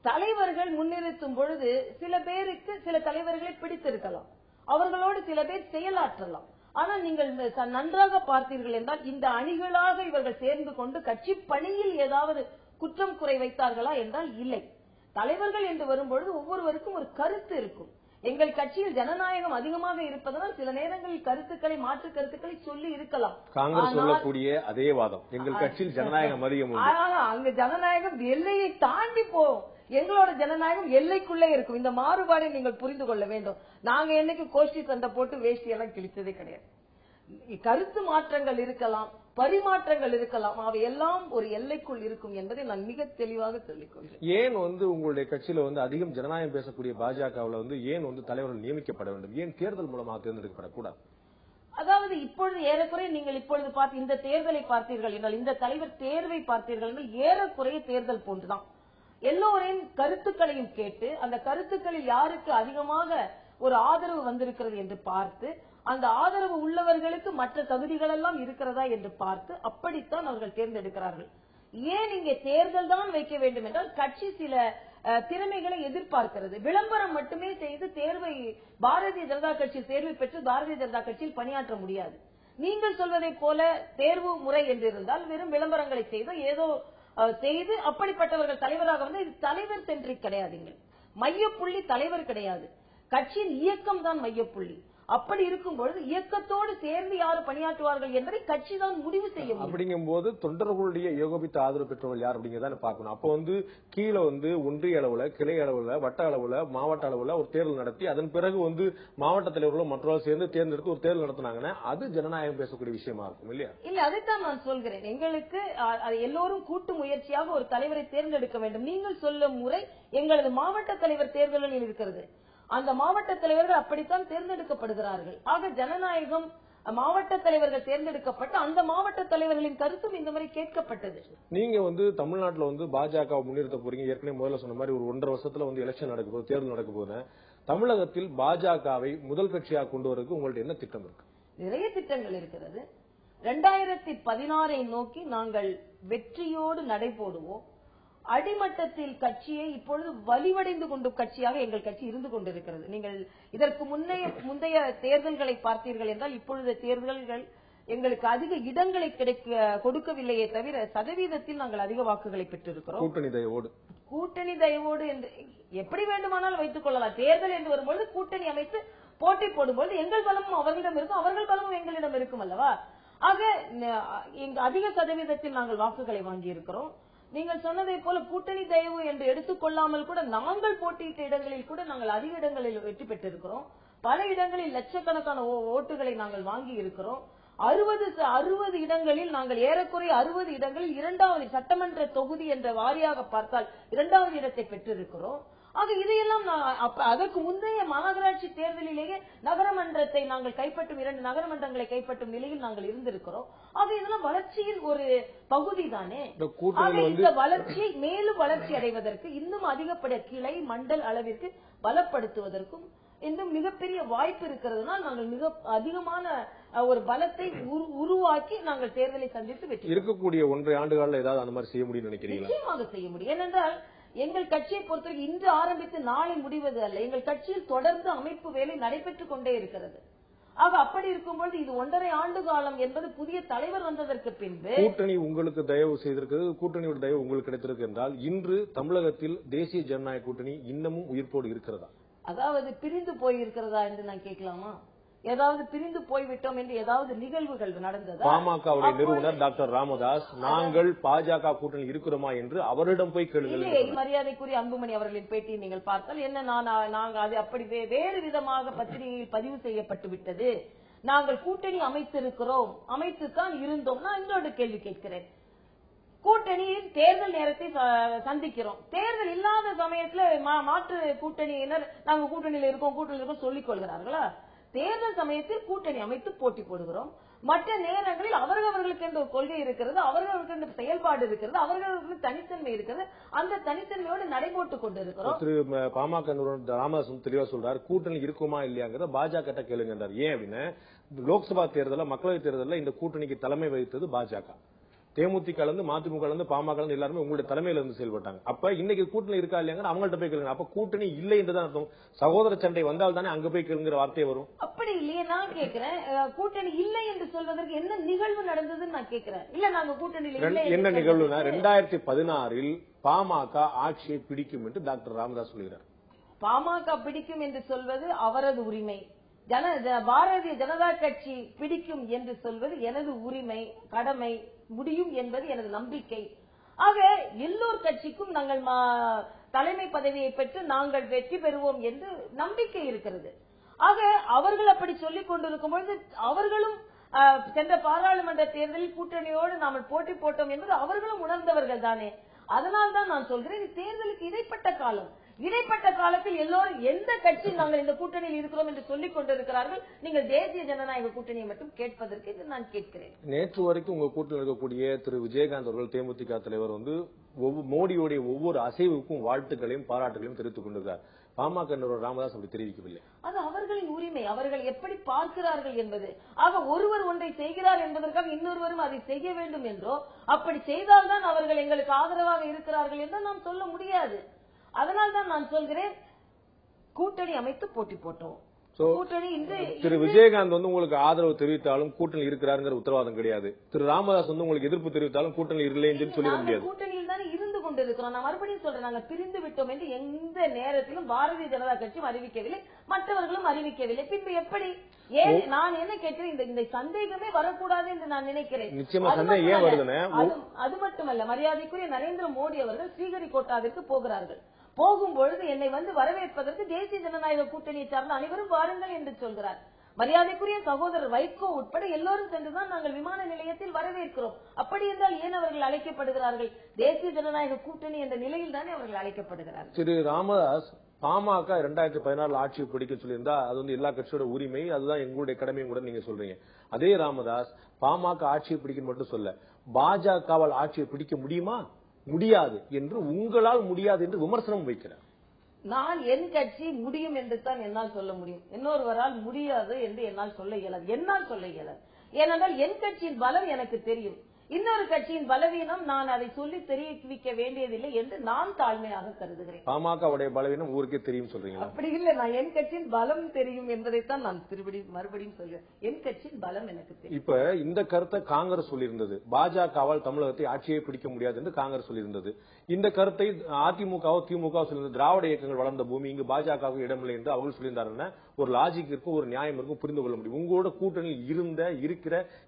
தலைவர்கள் முன்னிறுத்தும் பொழுது சில பேருக்கு சில தலைவர்களை பிடித்திருக்கலாம், அவர்களோடு சில பேர் செயலாற்றலாம். ஆனால் நீங்கள் நன்றாக பார்த்தீர்கள் என்றால் இந்த அணிகளாக இவர்கள் சேர்ந்து கொண்டு கட்சி பணியில் ஏதாவது குற்றம் குறை வைத்தார்களா என்றால் இல்லை. தலைவர்கள் என்று வரும்பொழுது ஒவ்வொருவருக்கும் ஒரு கருத்து இருக்கும். எங்கள் கட்சியில் ஜனநாயகம் அதிகமாக இருப்பதனால் சில நேரங்களில் கருத்துக்களை, மாற்று கருத்துக்களை சொல்லி இருக்கலாம். காங்கிரஸ் சொல்லக்கூடிய அதே வாதம், எங்கள் கட்சியில் ஜனநாயகம் அதிகம். அங்க ஜனநாயகம் எல்லையை தாண்டி போகும். எங்களோட ஜனநாயகம் எல்லைக்குள்ளே இருக்கும். இந்த மாறுபாடை நீங்கள் புரிந்து கொள்ள வேண்டும். நாங்க என்னைக்கு கோஷ்டி சண்டை போட்டு வேஷ்டி எல்லாம் கிழிச்சதே கிடையாது. கருத்து மாற்றங்கள் இருக்கலாம், பரிமாற்றங்கள் இருக்கலாம், அவை எல்லாம் ஒரு எல்லைக்குள் இருக்கும் என்பதை நான் மிக தெளிவாக சொல்லிக் கொள்கிறேன். ஏன் வந்து உங்களுடைய கட்சியில வந்து அதிகம் ஜனநாயகம் பேசக்கூடிய பாஜகவில் வந்து ஏன் வந்து தலைவர்கள் நியமிக்கப்பட வேண்டும்? ஏன் தேர்தல் மூலமாக தேர்ந்தெடுக்கப்படக்கூடாது? அதாவது இப்பொழுது ஏறக்குறைய நீங்கள் இப்பொழுது பார்த்து இந்த தேர்தலை பார்த்தீர்கள் என்றால், இந்த தலைவர் தேர்வை பார்த்தீர்கள் என்றால் ஏறக்குறைய தேர்தல் போன்றுதான். எல்லோரையும் கருத்துக்களையும் கேட்டு அந்த கருத்துக்களில் யாருக்கு அதிகமாக ஒரு ஆதரவு வந்திருக்கிறது என்று பார்த்து, அந்த ஆதரவு உள்ளவர்களுக்கு மற்ற தகுதிகள் எல்லாம் இருக்கிறதா என்று பார்த்து அப்படித்தான் அவர்கள் தேர்ந்தெடுக்கிறார்கள். ஏன் இங்கே தேர்தல் தான் வைக்க வேண்டும் என்றால் கட்சி சில திறமைகளை எதிர்பார்க்கிறது. விளம்பரம் மட்டுமே செய்து தேர்வை பாரதிய ஜனதா கட்சி தேர்வை பெற்று பாரதிய ஜனதா கட்சியில் பணியாற்ற முடியாது. நீங்கள் சொல்வதை போல தேர்வு முறை என்றிருந்தால் வெறும் விளம்பரங்களை செய்து ஏதோ செய்து அப்படிப்பட்டவர்கள் தலைவராக வந்து இது தலைவர் சென்ட்ரிக் கிடையாதுங்க. மையப்புள்ளி தலைவர் கிடையாது, கட்சியின் இயக்கம் தான் மையப்புள்ளி. அப்படி இருக்கும் பொழுது இயக்கத்தோடு சேர்ந்து யாரு பணியாற்றுவார்கள் என்பதை கட்சி தான் முடிவு செய்ய முடியும். அப்படிங்கும் போது தொண்டர்களுடைய ஏகோபித்த ஆதரவு பெற்றவர்கள் யார் அப்படிங்கிறத பார்க்கணும். அப்போ கீழே ஒன்றிய அளவுல, கிளை அளவுல, வட்ட அளவுல, மாவட்ட அளவுல ஒரு தேர்தல் நடத்தி அதன் பிறகு மாவட்ட தலைவர்களும் மற்றவர்கள் சேர்ந்து தேர்ந்தெடுத்து ஒரு தேர்தல் நடத்தினாங்கன்னா அது ஜனநாயகம் பேசக்கூடிய விஷயமா இருக்கும் இல்லையா? இல்ல, அதைத்தான் நான் சொல்கிறேன். எங்களுக்கு எல்லோரும் கூட்டு முயற்சியாக ஒரு தலைவரை தேர்ந்தெடுக்க வேண்டும். நீங்கள் சொல்லும் முறை எங்களது மாவட்ட தலைவர் தேர்தலில் இருக்கிறது. அந்த மாவட்ட தலைவர்கள் அப்படித்தான் தேர்ந்தெடுக்கப்படுகிறார்கள். ஆக ஜனநாயகம், மாவட்ட தலைவர்கள் தேர்ந்தெடுக்கப்பட்டு அந்த மாவட்ட தலைவர்களின் கருத்தும் இந்த முறை கேட்கப்பட்டது. நீங்க தமிழ்நாட்டுல பாஜக முன்னிறுத்த போறீங்க. ஏற்கனவே முதல்ல சொன்ன மாதிரி ஒரு 1.5 வருஷத்துல எலெக்ஷன் நடக்க போகுது, தேர்தல் நடக்க போகுது. தமிழகத்தில் பாஜகவை முதல் கட்சியாக கொண்டு வரதுக்கு உங்கள்ட்ட என்ன திட்டம் இருக்கு? நிறைய திட்டங்கள் இருக்கிறது. 2016 நோக்கி நாங்கள் வெற்றியோடு நடை போடுவோம். அடிமட்டத்தில் கட்சியை இப்பொழுது வலிவடைந்து கொண்டு கட்சியாக எங்கள் கட்சி இருந்து கொண்டிருக்கிறது. நீங்கள் இதற்கு முந்தைய தேர்தல்களை பார்த்தீர்கள் என்றால் இப்பொழுது தேர்தல்கள் எங்களுக்கு அதிக இடங்களை கொடுக்கவில்லையே தவிர சதவீதத்தில் நாங்கள் அதிக வாக்குகளை பெற்றிருக்கிறோம். கூட்டணி தயவோடு என்று எப்படி வேண்டுமானால் வைத்துக் கொள்ளலாம். தேர்தல் என்று வரும்போது கூட்டணி அமைத்து போட்டி போடும்போது எங்கள் பலமும் அவர்களிடம் இருக்கும், அவர்கள் பலமும் எங்களிடம் இருக்கும் அல்லவா? ஆக அதிக சதவீதத்தில் நாங்கள் வாக்குகளை வாங்கி இருக்கிறோம். நீங்கள் சொன்னதை போல கூட்டணி தயவு என்று எடுத்துக்கொள்ளாமல் கூட நாங்கள் போட்டியிட்ட இடங்களில் கூட நாங்கள் அதிக இடங்களில் வெற்றி பெற்றிருக்கிறோம். பல இடங்களில் லட்சக்கணக்கான ஓட்டுகளை நாங்கள் வாங்கி இருக்கிறோம். 60 இடங்களில் நாங்கள் ஏறக்குறைய 60 இடங்களில் 2வது சட்டமன்ற தொகுதி என்ற வாரியாக பார்த்தால் 2வது இடத்தை பெற்றிருக்கிறோம். ஆக இதையெல்லாம் அதற்கு முந்தைய மாநகராட்சி தேர்தலிலேயே நகரமன்றத்தை நாங்கள் கைப்பற்றும் 2 நகரமன்றங்களை கைப்பற்றும் நிலையில் நாங்கள் இருந்திருக்கிறோம். ஆக இதெல்லாம் வளர்ச்சியில் ஒரு பகுதி தானே. இந்த வளர்ச்சியை மேலும் வளர்ச்சி அடைவதற்கு இன்னும் அதிகப்படிய கிளை மண்டல் அளவிற்கு பலப்படுத்துவதற்கும் இன்னும் மிகப்பெரிய வாய்ப்பு இருக்கிறதுனால் நாங்கள் மிக அதிகமான ஒரு பலத்தை உருவாக்கி நாங்கள் தேர்தலை சந்தித்து வெற்றி இருக்கக்கூடிய 1.5 ஆண்டுகளில் ஏதாவது அந்த மாதிரி செய்ய முடியும் நினைக்கிறீங்களா? நிச்சயமாக செய்ய முடியும். ஏனென்றால் எங்கள் கட்சியை பொறுத்தவரை இன்று ஆரம்பித்து நாளை முடிவது அல்ல. எங்கள் கட்சியில் தொடர்ந்து அமைப்பு வேலை நடைபெற்றுக் கொண்டே இருக்கிறது. ஆக அப்படி இருக்கும்போது இது 1.5 ஆண்டு காலம் என்பது புதிய தலைவர் வந்ததற்கு பின்பு கூட்டணி உங்களுக்கு தயவு செய்திருக்கிறது, கூட்டணியோட தயவு உங்களுக்கு கிடைத்திருக்கு என்றால் இன்று தமிழகத்தில் தேசிய ஜனநாயக கூட்டணி இன்னமும் உயிர்ப்போடு இருக்கிறதா? அதாவது பிரிந்து போயிருக்கிறதா என்று நான் கேட்கலாமா? ஏதாவது பிரிந்து போய்விட்டோம் என்று ஏதாவது நிகழ்வுகள் நடந்ததா? பாமகவுடைய நிறுவனர் டாக்டர் ராமதாஸ் நாங்கள் பாஜக கூட்டணி இருக்கிறோமா என்று அவரிடம் போய் கேளுங்கள். மரியாதைக்குரிய அன்புமணி அவர்களின் பேட்டியை நீங்கள் பார்த்தால் என்ன, நாங்கள் அது அப்படி வேறு விதமாக பத்திரிகையில் பதிவு செய்யப்பட்டு விட்டது. நாங்கள் கூட்டணி அமைத்திருக்கிறோம், அமைத்துத்தான் இருந்தோம். நான் இன்னொரு கேள்வி கேட்கிறேன். கூட்டணியில் தேர்தல் நேரத்தை சந்திக்கிறோம். தேர்தல் இல்லாத சமயத்துல மாற்று கூட்டணியினர் நாங்க கூட்டணியில் இருக்கோம் சொல்லிக் கொள்கிறார்களா? தேர்தல் சமயத்தில் கூட்டணி அமைத்து போட்டி போடுகிறோம். மற்ற நேரங்களில் அவர்களுக்கு என்ற கொள்கை இருக்கிறது, அவர்களுக்கு என்ற செயல்பாடு இருக்கிறது, அவர்களுக்கு தனித்தன்மை இருக்கிறது. அந்த தனித்தன்மையோடு நடைபோட்டுக் கொண்டிருக்கிறோம். திரு பாமக ராமதாஸ் தெளிவா சொல்றாரு, கூட்டணி இருக்குமா இல்லையாங்கிறத பாஜக கேளுங்கன்றார். ஏன் அப்படின்னா லோக்சபா தேர்தலில், மக்களவைத் தேர்தலில் இந்த கூட்டணிக்கு தலைமை வகித்தது பாஜக. தேமுதிக கலந்து, மதிமுக கலந்து, பாமக கலந்து எல்லாருமே உங்களுடைய தலைமையில இருந்து செயல்பட்டாங்க. அப்ப இன்னைக்கு கூட்டணி இருக்கா இல்லையா அவங்கள்ட்ட போய் கேளுங்க. அப்ப கூட்டணி இல்லை என்றுதான் அர்த்தம். சகோதர சண்டை வந்தால் தானே அங்க போய் கேளுங்கிற வார்த்தை வரும். அப்படி இல்லையே, நான் கேட்கிறேன். கூட்டணி இல்லை என்று சொல்வதற்கு என்ன நிகழ்வு நடந்ததுன்னு நான் கேட்கிறேன். இல்ல நாங்க கூட்டணியில் என்ன நிகழ்வுனா 2016 பாமக ஆட்சியை பிடிக்கும் என்று டாக்டர் ராமதாஸ் சொல்கிறார். பாமக பிடிக்கும் என்று சொல்வது அவரது உரிமை. பாரதிய ஜனதா கட்சி பிடிக்கும் என்று சொல்வது எனது உரிமை, கடமை, முடியும் என்பது எனது நம்பிக்கை. ஆக எல்லோர் கட்சிக்கும் நாங்கள் தலைமை பதவியை பெற்று நாங்கள் வெற்றி பெறுவோம் என்று நம்பிக்கை இருக்கிறது. ஆக அவர்கள் அப்படி சொல்லிக் கொண்டிருக்கும் பொழுது அவர்களும் சென்ற பாராளுமன்ற தேர்தலில் கூட்டணியோடு நாம் போட்டி போட்டோம் என்பது அவர்களும் உணர்ந்தவர்கள் தானே. அதனால்தான் நான் சொல்கிறேன், தேர்தலுக்கு இடைப்பட்ட காலம். இடைப்பட்ட காலத்தில் எல்லோரும் எந்த கட்சி நாங்கள் இந்த கூட்டணியில் இருக்கிறோம் என்று சொல்லிக் கொண்டிருக்கிறார்கள். நீங்கள் தேசிய ஜனநாயக கூட்டணியை மட்டும் கேட்பதற்கு இது நான் கேட்கிறேன். நேற்று வரைக்கும் உங்க கூட்டணியில் இருக்கக்கூடிய திரு விஜயகாந்த் அவர்கள், தேமுதிக தலைவர் மோடியுடைய ஒவ்வொரு அசைவுக்கும் வாழ்த்துக்களையும் பாராட்டுகளையும் தெரிவித்துக் கொண்டிருக்கிறார். பாமக ராமதாஸ் அப்படி தெரிவிக்கவில்லை. அது அவர்களின் உரிமை, அவர்கள் எப்படி பார்க்கிறார்கள் என்பது. ஆக ஒருவர் ஒன்றை செய்கிறார் என்பதற்காக இன்னொருவரும் அதை செய்ய வேண்டும் என்றோ, அப்படி செய்தால்தான் அவர்கள் எங்களுக்கு ஆதரவாக இருக்கிறார்கள் என்று நாம் சொல்ல முடியாது. அதனால்தான் நான் சொல்கிறேன், கூட்டணி அமைத்து போட்டி போட்டோம். திரு விஜயகாந்த் உங்களுக்கு ஆதரவு தெரிவித்தாலும் கூட்டணி இருக்கிறாருங்கிற உத்தரவாதம் கிடையாது. திரு ராமதாஸ் உங்களுக்கு எதிர்ப்பு தெரிவித்தாலும் கூட்டணி இல்லை என்று சொல்லிட முடியாது. கூட்டணியில் தானே இருந்து கொண்டிருக்கிறோம். நான் மறுபடியும் சொல்றேன், நாங்கள் பிரிந்து விட்டோம் என்று எந்த நேரத்திலும் பாரதிய ஜனதா கட்சியும் அறிவிக்கவில்லை, மற்றவர்களும் அறிவிக்கவில்லை. பின்பு எப்படி? ஏன் நான் என்ன கேட்கிறேன், இந்த சந்தேகமே வரக்கூடாது என்று நான் நினைக்கிறேன். அது மட்டுமல்ல, மரியாதைக்குரிய நரேந்திர மோடி அவர்கள் ஸ்ரீஹரிகோட்டாவிற்கு போகிறார்கள். போகும்பொழுது என்னை வந்து வரவேற்பதற்கு தேசிய ஜனநாயக கூட்டணியை சார்ந்த அனைவரும் வாருங்கள் என்று சொல்கிறார். மரியாதைக்குரிய சகோதரர் வைகோ உட்பட எல்லோரும் சென்றுதான் நாங்கள் விமான நிலையத்தில் வரவேற்கிறோம். அப்படி என்றால் ஏன் அவர்கள் அழைக்கப்படுகிறார்கள்? தேசிய ஜனநாயக கூட்டணி என்ற நிலையில் தானே அவர்கள் அழைக்கப்படுகிறார்கள். திரு ராமதாஸ், பாமக 2016 ஆட்சியை பிடிக்க சொல்லியிருந்தா அது வந்து எல்லா கட்சியோட உரிமை, அதுதான் எங்களுடைய கடமையும் கூட நீங்க சொல்றீங்க. அதே ராமதாஸ் பாமக ஆட்சியை பிடிக்க மட்டும் சொல்ல, பாஜகவால் ஆட்சியை பிடிக்க முடியுமா? முடியாது என்று, உங்களால் முடியாது என்று விமர்சனம் வைக்கிறார். நான் என் கட்சி முடியும் என்று தான் என்னால் சொல்ல முடியும், இன்னொருவரால் முடியாது என்று என்னால் சொல்ல இயலாது. ஏனென்றால் என் கட்சியின் பலம் எனக்கு தெரியும், இன்னொரு கட்சியின் பலவீனம் நான் அதை சொல்லி தெரிவிக்க வேண்டியதில்லை என்று நான் தாழ்மையாக கருதுகிறேன். பாமகவுடைய பலவீனம் ஊருக்கே தெரியும் சொல்றீங்க? அப்படி இல்லை, நான் என் கட்சியின் பலம் தெரியும் என்பதைத்தான் நான் மறுபடியும் சொல்கிறேன். என் கட்சியின் பலம் எனக்கு தெரியும். இப்ப இந்த கருத்தை காங்கிரஸ் சொல்லியிருந்தது, பாஜகவால் தமிழகத்தை ஆட்சியை பிடிக்க முடியாது என்று காங்கிரஸ் சொல்லியிருந்தது. இந்த கருத்தை அதிமுகவோ திமுக சொல்லியிருந்தது. திராவிட இயக்கங்கள் வளர்ந்த பூமி, இங்கு பாஜகவுக்கு இடமில்லை என்று அவர்கள் சொல்லியிருந்தாருன்னா ஒரு லாஜிக் இருக்கும், ஒரு நியாயம் இருக்கும், புரிந்து கொள்ள முடியும். உங்களோட கூட்டணியில்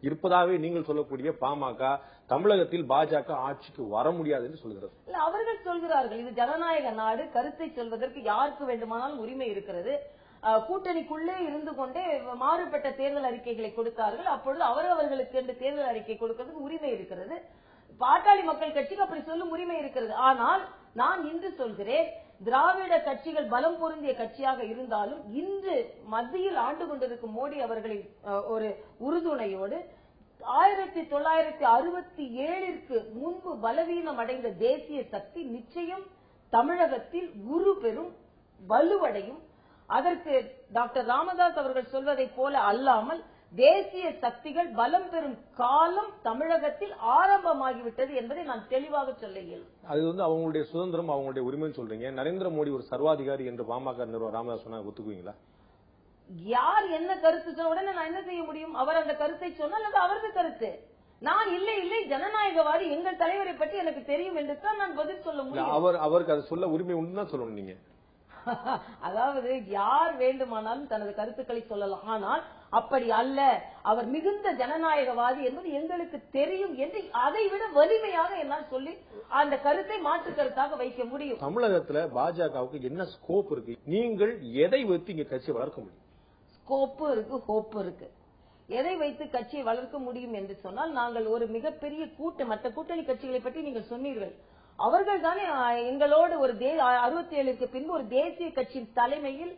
இருப்பதாகவே நீங்கள் சொல்லக்கூடிய பாமக தமிழகத்தில் பாஜக ஆட்சிக்கு வர முடியாது என்று சொல்கிறது. அவர்கள் சொல்கிறார்கள், இது ஜனநாயக நாடு, கருத்தை சொல்வதற்கு யாருக்கு வேண்டுமானாலும் உரிமை இருக்கிறது. கூட்டணிக்குள்ளே இருந்து கொண்டே மாறுபட்ட தேர்தல் அறிக்கைகளை கொடுத்தார்கள். அப்பொழுது அவர்களுக்கு என்று தேர்தல் அறிக்கை கொடுக்கிறதுக்கு உரிமை இருக்கிறது. பாட்டாளி மக்கள் கட்சிக்கு அப்படி சொல்லும் உரிமை இருக்கிறது. ஆனால் நான் இன்று சொல்கிறேன், திராவிட கட்சிகள் பலம் பொருந்திய கட்சியாக இருந்தாலும் இன்று மத்தியில் ஆண்டு கொண்டிருக்கும் மோடி அவர்களின் ஒரு உறுதுணையோடு 1967 முன்பு பலவீனம் அடைந்த தேசிய சக்தி நிச்சயம் தமிழகத்தில் உருபெரும் வலுவடையும். அதற்கு டாக்டர் ராமதாஸ் அவர்கள் சொல்வதை போல அல்லாமல் தேசிய சக்திகள் பலம் பெறும் காலம் தமிழகத்தில் ஆரம்பமாகிவிட்டது என்பதை நான் தெளிவாக சொல்ல இயலும். அது வந்து அவங்களுடைய சுதந்திரம், அவங்களுடைய உரிமை சொல்றீங்க. நரேந்திர மோடி ஒரு சர்வாதிகாரி என்று பாமக நிறுவனர் ராமதாஸ் சொன்னா ஒத்துக்குவீங்களா? யார் என்ன கருத்து சொன்ன உடனே நான் என்ன செய்ய முடியும்? அவர் அந்த கருத்தை சொன்னால் அது அவரது கருத்து. நான் இல்லை ஜனநாயகவாதி, எங்கள் தலைவரை பற்றி எனக்கு தெரியும் என்று தான் நான் பதில் சொல்ல முடியும். அவருக்கு அதை சொல்ல உரிமை உண்டு தான் சொல்லணும் நீங்க. அதாவது யார் வேண்டுமானாலும் தனது கருத்துக்களை சொல்லலாம், ஆனால் அப்படி அல்ல, அவர் மிகுந்த ஜனநாயகவாதி என்பது எங்களுக்கு தெரியும் என்று அதை விட வலிமையாக என்னால் சொல்லி அந்த கருத்தை மாற்று கருத்தாக வைக்க முடியும். தமிழகத்துல பாஜகவுக்கு என்ன ஸ்கோப் இருக்கு? நீங்கள் எதை வைத்து இங்க கட்சியை வளர்க்க முடியும்? ஸ்கோப்பு இருக்கு, ஹோப்பு இருக்கு. எதை வைத்து கட்சியை வளர்க்க முடியும் என்று சொன்னால், நாங்கள் ஒரு மிகப்பெரிய மற்ற கூட்டணி கட்சிகளை பற்றி நீங்கள் சொன்னீர்கள். அவர்கள் தானே எங்களோடு ஒரு 67க்கு பின்பு ஒரு தேசிய கட்சியின் தலைமையில்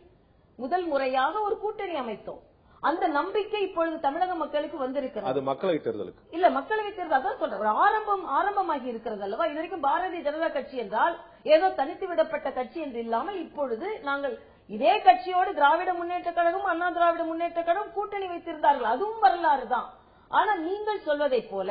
முதல் முறையாக ஒரு கூட்டணி அமைத்தோம். அந்த நம்பிக்கை இப்பொழுது தமிழக மக்களுக்கு வந்திருக்கிறது. அது மக்களவை தேர்தலுக்கு இல்ல, மக்களவை தேர்தல் அதான் சொல்றேன், ஆரம்பமாகி இருக்கிறது அல்லவா? இது வரைக்கும் பாரதிய ஜனதா கட்சி என்றால் ஏதோ தனித்து விடப்பட்ட கட்சி என்று இல்லாமல் இப்பொழுது நாங்கள் இதே கட்சியோடு திராவிட முன்னேற்ற கழகம், அண்ணா திராவிட முன்னேற்ற கழகம் கூட்டணி வைத்திருந்தார்கள், அதுவும் வரலாறு தான். ஆனால் நீங்கள் சொல்வதை போல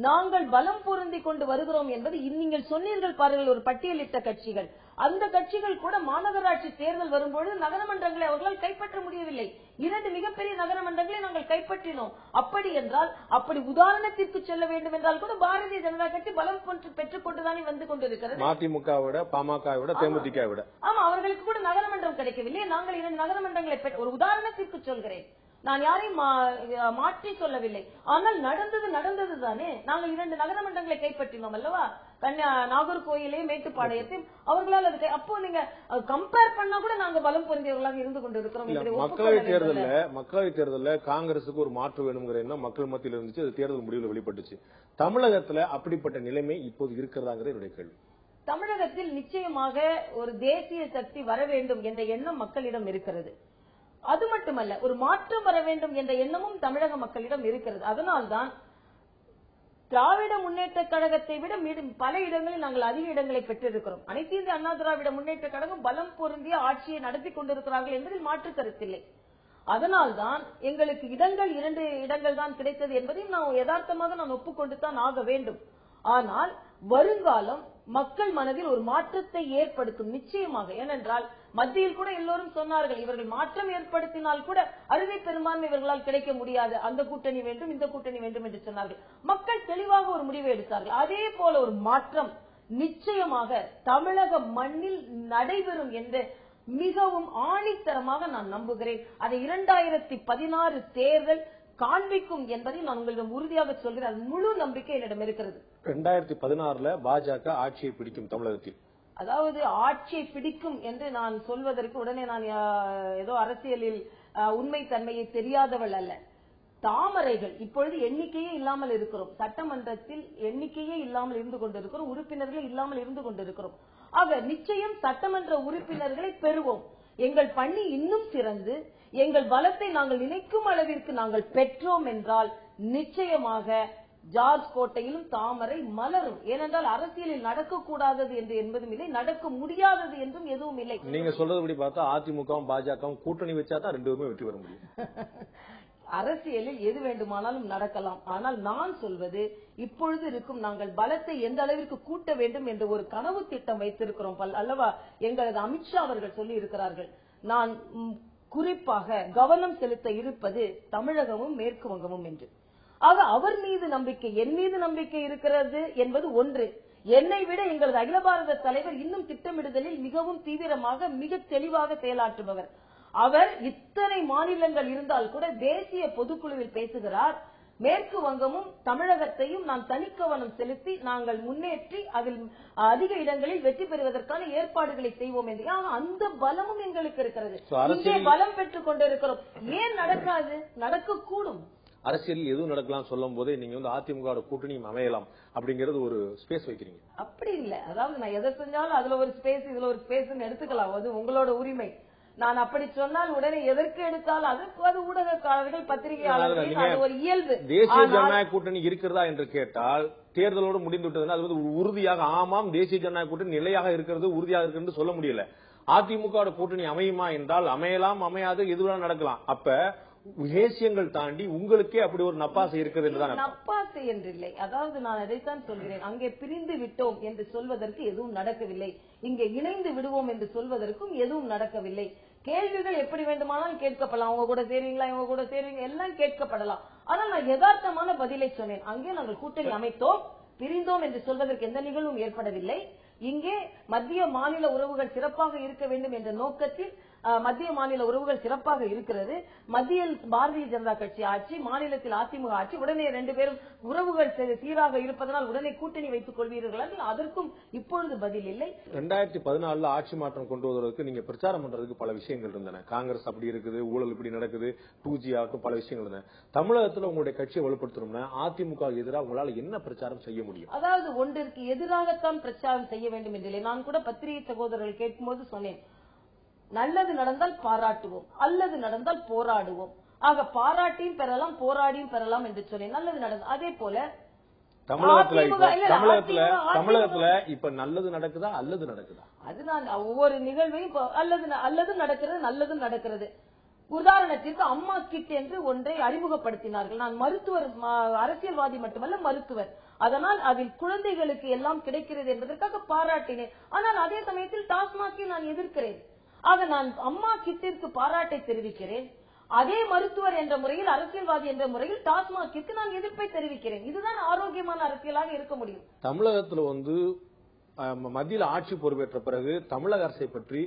நாங்கள் பலம் பொருந்தி கொண்டு வருகிறோம் என்பது நீங்கள் சொன்னீர்கள் பாருங்கள், ஒரு பட்டியலிட்ட கட்சிகள், அந்த கட்சிகள் கூட மாநகராட்சி தேர்தல் வரும்போது நகரமன்றங்களை அவர்களால் கைப்பற்ற முடியவில்லை. 2 மிகப்பெரிய நகரமன்றங்களை நாங்கள் கைப்பற்றினோம். அப்படி என்றால், அப்படி உதாரணத்திற்கு செல்ல வேண்டும் என்றால் கூட பாரதிய ஜனதா கட்சி பலம் பெற்றுக் கொண்டுதானே வந்து கொண்டிருக்கிறது. மதிமுக விட, பாமக விட, தேமுதிக விட. ஆமா, அவர்களுக்கு கூட நகரமன்றம் கிடைக்கவில்லை. நாங்கள் 2 நகரமன்றங்களை ஒரு உதாரணத்திற்கு சொல்கிறேன், நான் யாரையும் மாற்றி சொல்லவில்லை. ஆனால் நடந்தது தானே. நாங்கள் 2 நகரமன்றங்களை கைப்பற்றினோம் அல்லவா? நாகர்கோயிலையும் மேட்டுப்பாளையத்தையும் அவர்களால் அது. அப்போ நீங்க கம்பேர் பண்ணா கூட நாங்க பலம் பொருந்தியவர்களாக இருந்து கொண்டிருக்கிறோம். மக்களவை தேர்தல்ல காங்கிரசுக்கு ஒரு மாற்று வேணுங்கிற எண்ணம் மக்கள் மத்தியில் இருந்துச்சு. அது தேர்தல் முடிவில் வெளிப்பட்டுச்சு. தமிழகத்துல அப்படிப்பட்ட நிலைமை இப்போது இருக்கிறதாங்கிற என்னுடைய கேள்வி. தமிழகத்தில் நிச்சயமாக ஒரு தேசிய சக்தி வர வேண்டும் என்ற எண்ணம் மக்களிடம் இருக்கிறது. அது மட்டுமல்ல, ஒரு மாற்றம் வர வேண்டும் என்ற எண்ணமும் தமிழக மக்களிடம் இருக்கிறது. அதனால்தான் திராவிட முன்னேற்ற கழகத்தை விட பல இடங்களில் நாங்கள் அதிக இடங்களை பெற்றிருக்கிறோம். அனைத்து இந்திய அண்ணா திராவிட முன்னேற்ற கழகம் பலம் பொருந்திய ஆட்சியை நடத்தி கொண்டிருக்கிறார்கள் என்பதில் மாற்று கருத்தில்லை. அதனால்தான் எங்களுக்கு 2 இடங்கள் தான் கிடைத்தது என்பதையும் நான் யதார்த்தமாக ஒப்புக்கொண்டு தான் ஆக வேண்டும். ஆனால் வருங்காலம் மக்கள் மனதில் ஒரு மாற்றத்தை ஏற்படுத்தும் நிச்சயமாக. ஏனென்றால் மத்தியில் கூட எல்லோரும் சொன்னார்கள், இவர்கள் மாற்றம் ஏற்படுத்தினால் கூட அறுதி பெரும்பான்மை இவர்களால் கிடைக்க முடியாது, அந்த கூட்டணி வேண்டும், இந்த கூட்டணி வேண்டும் என்று சொன்னார்கள். மக்கள் தெளிவாக ஒரு முடிவை எடுத்தார்கள். அதே போல ஒரு மாற்றம் நிச்சயமாக தமிழக மண்ணில் நடைபெறும் என்று மிகவும் ஆணித்தரமாக நான் நம்புகிறேன். அதை 2016 தேர்தல் காண்பிக்கும் என்பதை நான் உங்களிடம் உறுதியாக சொல்கிறேன். அது முழு நம்பிக்கை என்னிடம் இருக்கிறது. 2016 பாஜக ஆட்சியை பிடிக்கும் தமிழகத்தில். அதாவது ஆட்சியை பிடிக்கும் என்று நான் சொல்வதற்கு உடனே நான் ஏதோ அரசியலில் உண்மை தன்மையை தெரியாதவள் அல்ல. தாமரைகள் இப்பொழுது எண்ணிக்கையே இல்லாமல் இருக்கிறோம். சட்டமன்றத்தில் எண்ணிக்கையே இல்லாமல் இருந்து கொண்டிருக்கிறோம். உறுப்பினர்கள் இல்லாமல் இருந்து கொண்டிருக்கிறோம். ஆக நிச்சயம் சட்டமன்ற உறுப்பினர்களை பெறுவோம். எங்கள் பணி இன்னும் சிறந்து எங்கள் பலத்தை நாங்கள் நினைக்கும் அளவிற்கு நாங்கள் பெற்றோம் என்றால் நிச்சயமாக ஜார்ஜ் கோட்டையிலும் தாமரை மலரும். ஏனென்றால் அரசியலில் நடக்கக்கூடாதது என்று என்பதும் இல்லை, நடக்க முடியாதது என்றும் எதுவும் இல்லை. நீங்க சொல்றதுபடி பார்த்தா அதிமுகவும் பாஜகவும் கூட்டணி வச்சாதான் 2 பேருமே வெற்றி பெற முடியும். அரசியலில் எது வேண்டுமானாலும் நடக்கலாம். ஆனால் நான் சொல்வது இப்பொழுது இருக்கும் நாங்கள் பலத்தை எந்த அளவிற்கு கூட்ட வேண்டும் என்று ஒரு கனவு திட்டம் வைத்திருக்கிறோம் அல்லவா. எங்களது அமித்ஷா அவர்கள் சொல்லி இருக்கிறார்கள். நான் குறிப்பாக கவனம் செலுத்த இருப்பது தமிழகமும் மேற்கு வங்கமும் என்று. ஆக அவர் மீது நம்பிக்கை, என் மீது நம்பிக்கை இருக்கிறது என்பது ஒன்று. என்னை விட எங்களது அகில பாரத தலைவர் இன்னும் திட்டமிடுதலில் மிகவும் தீவிரமாக மிக தெளிவாக செயலாற்றுபவர். அவர் இத்தனை மாநிலங்கள் இருந்தால் கூட தேசிய பொதுக்குழுவில் பேசுகிறார். மேற்கு வங்கமும் தமிழகத்தையும் நான் தனிக்கவனம் செலுத்தி நாங்கள் முன்னேற்றி அதில் அதிக இடங்களில் வெற்றி பெறுவதற்கான ஏற்பாடுகளை செய்வோம் என்று. அந்த பலமும் எங்களுக்கு இருக்கிறது. இங்கே பலம் பெற்றுக் கொண்டிருக்கிறோம். ஏன் நடக்காது? நடக்கக்கூடும். அரசியலில் எதுவும் நடக்கலாம் சொல்லும் போதே நீங்க அதிமுக கூட்டணியும் அமையலாம் அப்படிங்கறது ஒரு ஸ்பேஸ் வைக்கிறீங்க. அப்படி இல்ல. அதாவது நான் எதை செஞ்சாலும் அதுல ஒரு ஸ்பேஸ் இதுல ஒரு ஸ்பேஸ் எடுத்துக்கலாம். அது உங்களோட உரிமை. நான் அப்படி சொன்னால் உடனே எதற்கு எடுத்தாலும் அது ஊடகக்காரர்கள் பத்திரிகையாளர்கள் ஒரு இயல்பு. தேசிய ஜனநாயக கூட்டணி இருக்கிறதா என்று கேட்டால் தேர்தலோடு முடிந்து விட்டது. அது உறுதியாக ஆமாம் தேசிய ஜனநாயக கூட்டணி நிலையாக இருக்கிறது, உறுதியாக இருக்கிறது சொல்ல முடியல. அதிமுக கூட்டணி அமையுமா என்றால் அமையலாம், அமையாது, எதுவும் நடக்கலாம். அப்ப தேசியங்கள் தாண்டி உங்களுக்கே அப்படி ஒரு நப்பாசை இருக்கிறது என்றுதான். நப்பாசை என்று இல்லை. அதாவது நான் அதைத்தான் சொல்கிறேன். அங்கே பிரிந்து விட்டோம் என்று சொல்வதற்கு எதுவும் நடக்கவில்லை. இங்கே இணைந்து விடுவோம் என்று சொல்வதற்கும் எதுவும் நடக்கவில்லை. கேள்விகள் எப்படி வேண்டுமானாலும் கேட்கப்படலாம். அவங்க கூட சேருவீங்களா, இவங்க கூட சேருவீங்க, எல்லாம் கேட்கப்படலாம். ஆனால் நான் யதார்த்தமான பதிலை சொன்னேன். அங்கே நாங்கள் கூட்டணி அமைத்தோம், பிரிந்தோம் என்று சொல்வதற்கு எந்த நிகழ்வும் ஏற்படவில்லை. இங்கே மத்திய மாநில உறவுகள் சிறப்பாக இருக்க வேண்டும் என்ற நோக்கத்தில் மத்திய மாநில உறவுகள் சிறப்பாக இருக்கிறது. மத்தியில் பாரதிய ஜனதா கட்சி ஆட்சி, மாநிலத்தில் அதிமுக ஆட்சி. உடனே 2 பேரும் உறவுகள் சீராக இருப்பதனால் உடனே கூட்டணி வைத்துக் கொள்வீர்கள். அதற்கும் இப்பொழுது பதில் இல்லை. 2014 ஆட்சி மாற்றம் கொண்டு வருவதற்கு நீங்க பிரச்சாரம் பண்றதுக்கு பல விஷயங்கள் இருந்தன. காங்கிரஸ் அப்படி இருக்குது, ஊழல் இப்படி நடக்குது, 2G ஆகட்டும், பல விஷயங்கள் இருந்தன. தமிழகத்தில் உங்களுடைய கட்சியை வலுப்படுத்தணும்னா அதிமுக எதிராக உங்களால் என்ன பிரச்சாரம் செய்ய முடியும்? அதாவது ஒன்றிற்கு எதிராகத்தான் பிரச்சாரம் செய்ய வேண்டும் என்று நான் கூட பத்திரிகை சகோதரர்கள் கேட்கும்போது சொன்னேன். நல்லது நடந்தால் பாராட்டுவோம், அல்லது நடந்தால் போராடுவோம். ஆக பாராட்டியும் பெறலாம், போராடியும் பெறலாம் என்று சொன்னேன். நல்லது நடந்தது. அதே போல தமிழகத்துல இப்ப நல்லது நடக்குதா அல்லது நடக்குதா? அது நான் ஒவ்வொரு நிகழ்வையும் அல்லது நடக்கிறது, நல்லது நடக்கிறது. உதாரணத்திற்கு அம்மா கிட் என்று ஒன்றை அறிமுகப்படுத்தினார்கள். நான் மருத்துவர், அரசியல்வாதி மட்டுமல்ல, மருத்துவர். அதனால் அதில் குழந்தைகளுக்கு எல்லாம் கிடைக்கிறது என்பதற்காக பாராட்டினேன். ஆனால் அதே சமயத்தில் டாஸ்மாகை நான் எதிர்க்கிறேன். ஆக நான் அம்மா கிட்டிற்கு பாராட்டை தெரிவிக்கிறேன். அதே மருத்துவர் என்ற முறையில், அரசியல்வாதி என்ற முறையில் டாஸ்மாகிற்கு நான் எதிர்ப்பை தெரிவிக்கிறேன். இதுதான் ஆரோக்கியமான அரசியலாக இருக்க முடியும். தமிழகத்தில் மத்தியில் ஆட்சி பொறுப்பேற்ற பிறகு தமிழக அரசை பற்றி